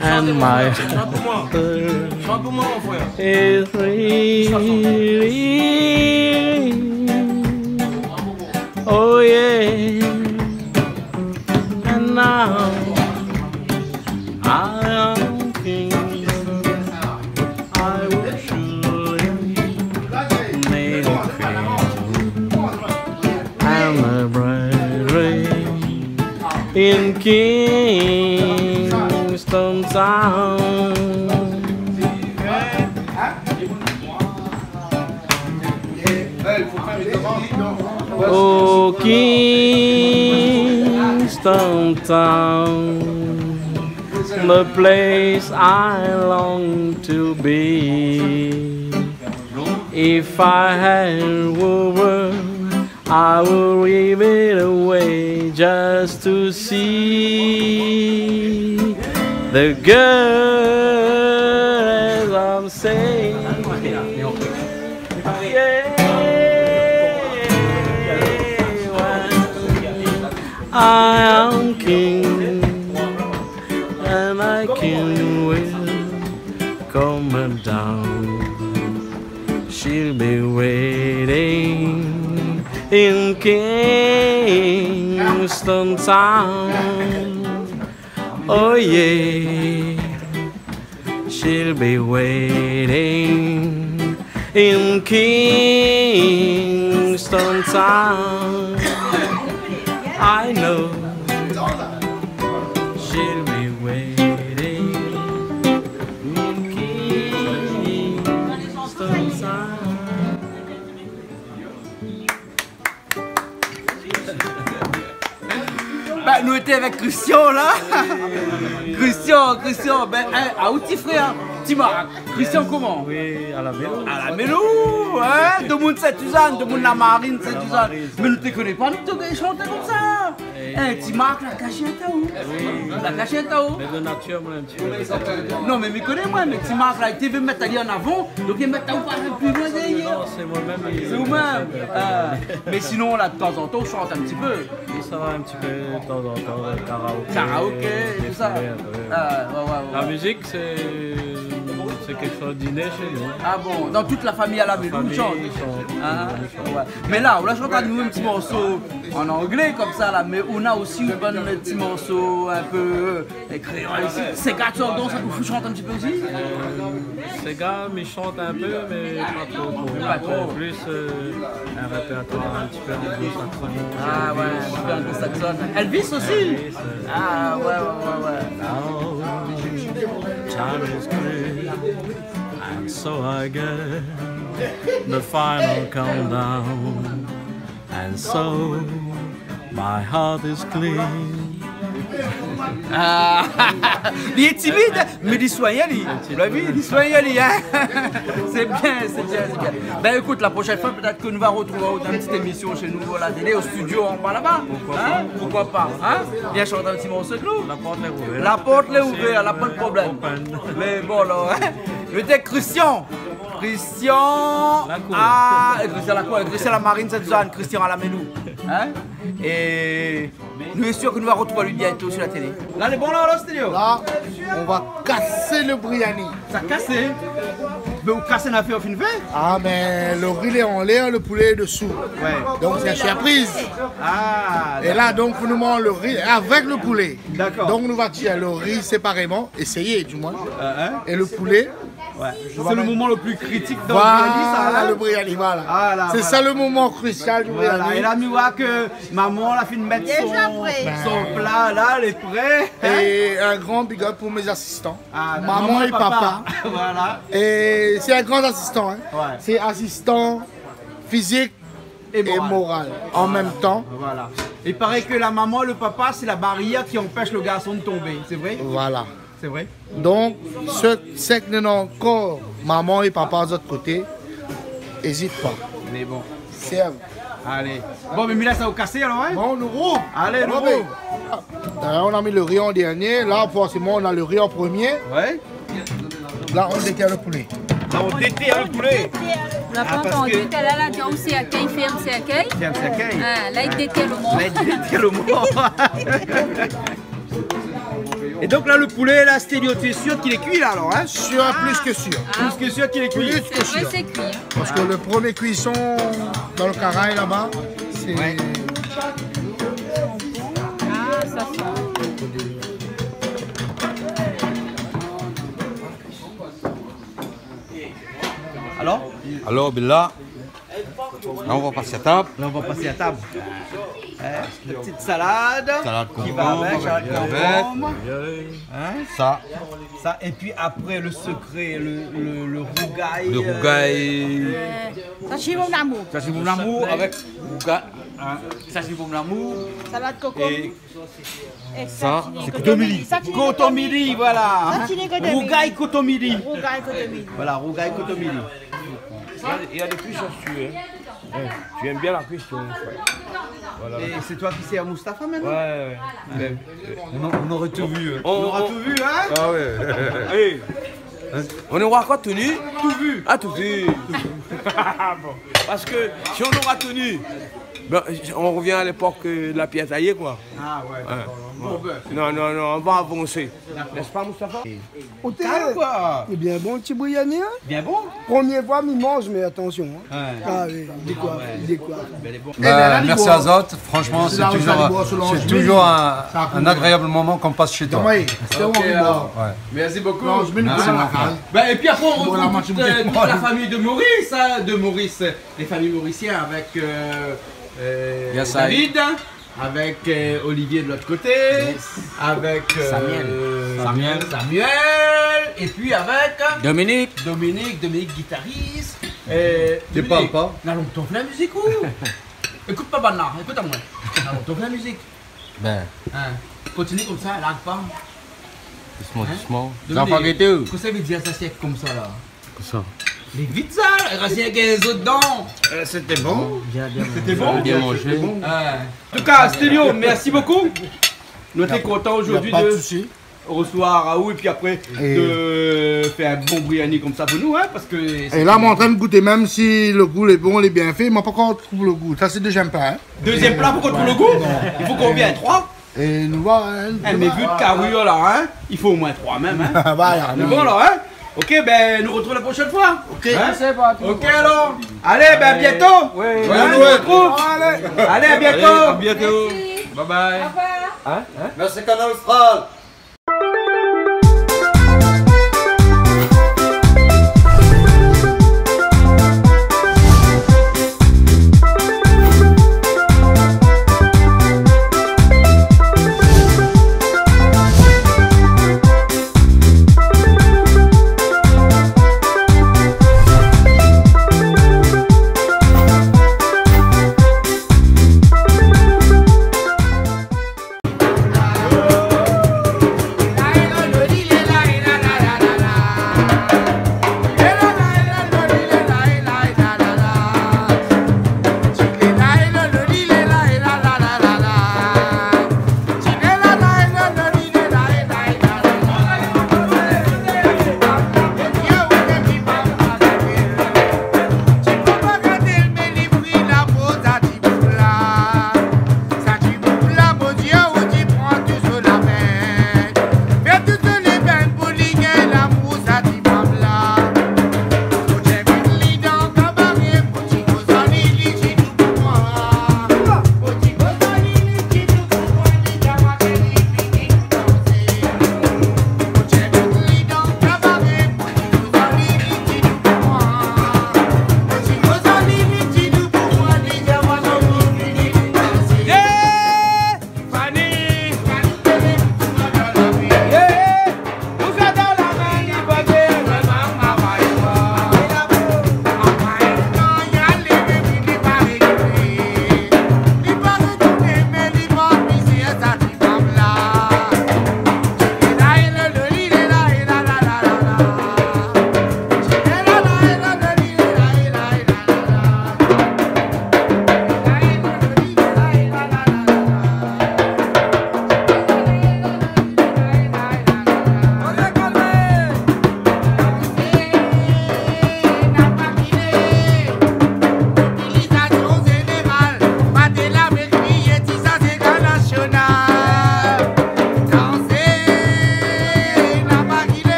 And my heart is reeling. Oh yeah. And now I am king. I will surely need a cream and a bright ring in Kingston Town. Oh, Kingston Town, the place I long to be. If I had a world, I would leave it away just to see the girl as I'm saying. I am king, and I king will come down. She'll be waiting in Kingston Town. Oh yeah, she'll be waiting in Kingston Town. I know she'll be waiting in Kingston Town. Ben, nous étions avec Christian là. Christian, ben, à où petit frère? Christian comment? Oui, à la vélo. À la mélo, hein? De monde Saint-Suzanne, de monde la marine Saint-Suzanne. Mais nous te connais pas, nous te chanter comme ça. Hein, Timac, la cachette où? La cachette où? Mais de nature, moi, un petit peu. Non, mais me connais moi, mais Timac là, il veut mettre aller en avant, donc il met ta ou pas plus loin derrière. Non, c'est moi-même. C'est vous-même. Mais sinon, là, de temps en temps, je chante un petit peu. Et ça va un petit peu de temps en temps, karaoké. Karaoké, tout ça. Ouais. Ouais. La musique, c'est quelque chose d'inné chez nous. Ah bon, dans toute la famille à la maison, on chante. Ah, ouais. Mais là, on a chanté nous un petit morceau en anglais comme ça là, mais on a aussi un petit morceau un peu créole ici. Ces gars qui sont ça vous chante un petit peu aussi? Ces gars, ils chantent un peu, mais pas trop. Pas trop. Plus un répertoire un petit peu anglo-saxon. Ah ouais, un petit peu anglo-saxon. Elvis aussi? Ah ouais. Now, time is clear, and so I get the final countdown, and so my heart is clean. Ah, il est timide, mais il soigne, vous l'avez vu, il soigne, hein. C'est bien, c'est bien, c'est bien. Ben écoute, la prochaine fois, peut-être que nous allons retrouver une petite émission chez nous à la télé, au studio, en bas là-bas. Hein? Pourquoi pas, hein? Viens chanter un petit morceau de nous. La porte est ouverte. La porte est ouverte, elle n'a pas de problème. Mais bon, alors, hein? Je dis Christian. Christian Christian la Marine Sainte-Jeanne, Christian à la Ménou. Hein? Et nous sommes sûrs que nous allons retrouver lui bientôt sur la télé. Là, les bons là, studio. Là, on va casser le Briani. Ça casser? Mais vous cassez la au fin de fait? Ah, mais le riz est en l'air, le poulet est dessous. Ouais. Donc c'est surprise. Ah. Et là, donc, nous mangons le riz avec le poulet. D'accord. Donc nous allons tirer le riz séparément, essayer du moins. Et le poulet. Ouais. C'est le moment le plus critique dans voilà, le Briani, ça, le Briani, voilà. Ah, c'est ça le moment crucial du Briani. Voilà. Et là, nous voyons que maman a fait mettre son plat, là, elle est prêt. Et un grand big up pour mes assistants. Maman et papa. Voilà. Et c'est un grand assistant. Hein. Ouais. C'est assistant physique et moral en même temps. Voilà. Il paraît que la maman et le papa, c'est la barrière qui empêche le garçon de tomber, c'est vrai? Voilà. C'est vrai. Donc, ceux qui n'ont encore maman et papa de l'autre côté, n'hésite pas. Mais bon. C'est à vous. Allez. Bon, mais là, ça va casser alors, hein? Bon, nous roule. Allez, nous roule. On a mis le riz en dernier. Là, forcément, on a le riz en premier. Ouais. Là, on déterre le poulet. Là, on déterre le poulet. On n'a pas entendu, tu es là, tu as aussi accueil, ferme, c'est accueil. Ferme, c'est accueil. Là, il déterre le mot. Là, il déterre le mot. Et donc là, le poulet, là, Stédio, tu es sûr qu'il est cuit là alors, hein? Sûr, plus que sûr. Plus que sûr qu'il est cuit. Plus que sûr. C'est cuit. Parce que le premier cuisson dans le caraï là-bas, c'est... Ouais. Ah, ça sent. Alors, ben là, on va passer à table. Là, on va passer à table. Petite salade qui va avec, concombre. Ça. Et puis après, le secret, le rougail. Le rougail. Sachez mon amour. Sachez mon amour avec rougail. Sachez mon amour. Salade concombre. Et ça, c'est cotomili. Cotomili, voilà. Rougail cotomili. Voilà, rougail cotomili. Il y a des cuissons tuées. Tu aimes bien la cuisson. Voilà. Et c'est toi qui sais à Mustapha maintenant? Ouais. On aurait tout vu. On aura tout vu, hein? Ah ouais. Hey. On aura quoi tenu? Tout vu. Ah, tout vu. Bon. Parce que si on aura tenu, ben, on revient à l'époque de la pièce taillée, quoi. Ah ouais. Bon, non, on va avancer. N'est-ce pas, Mustapha? Quoi? C'est bien bon, le petit Briani, hein? Bien bon? Première fois, il mange, mais attention. Hein. Ouais. Ah oui, il décoiffe. Merci à Zot, franchement, c'est toujours un agréable moment qu'on passe chez toi. Merci beaucoup. Et puis après, on retrouve toute la famille de Maurice, hein, les familles mauriciennes avec David, avec Olivier de l'autre côté, avec Samuel, et puis avec Dominique, guitariste. Tu parles pas? Non, t'en fais la musique ou? Écoute pas Banna, écoute à moi. Non, t'en fais la musique. Ben. Continue comme ça, largue pas. Doucement. J'en parle tout. Qu'est-ce que ça veut dire ça c'est comme ça là? Ça. Les vite ça, racine avec les autres dents. C'était bon. C'était bon. Bien mangé. En tout cas, Stédio, merci beaucoup. Nous sommes contents aujourd'hui de recevoir Raoul et puis après de faire un bon Briani comme ça pour nous, hein, parce que. Et là, je suis en train de goûter, même si le goût est bon, il est bien fait, mais pas encore trouve le goût. Ça, c'est deuxième plat. Hein. Deuxième plat pour qu'on trouve le goût. Il faut combien? 3? Et nous voilà. Mais vu de carrure là, hein, il faut au moins 3 même. Hein. Voilà. C'est bon là, hein. Ok, ben nous retrouvons la prochaine fois. Ok. Hein? Ok alors. Allez, ben à bientôt. Oui. On nous retrouve. Allez, à bientôt. À bientôt. Bye bye. Au revoir. Merci Canal Austral.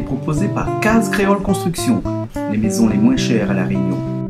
été proposé par Case Créole Construction, les maisons les moins chères à La Réunion.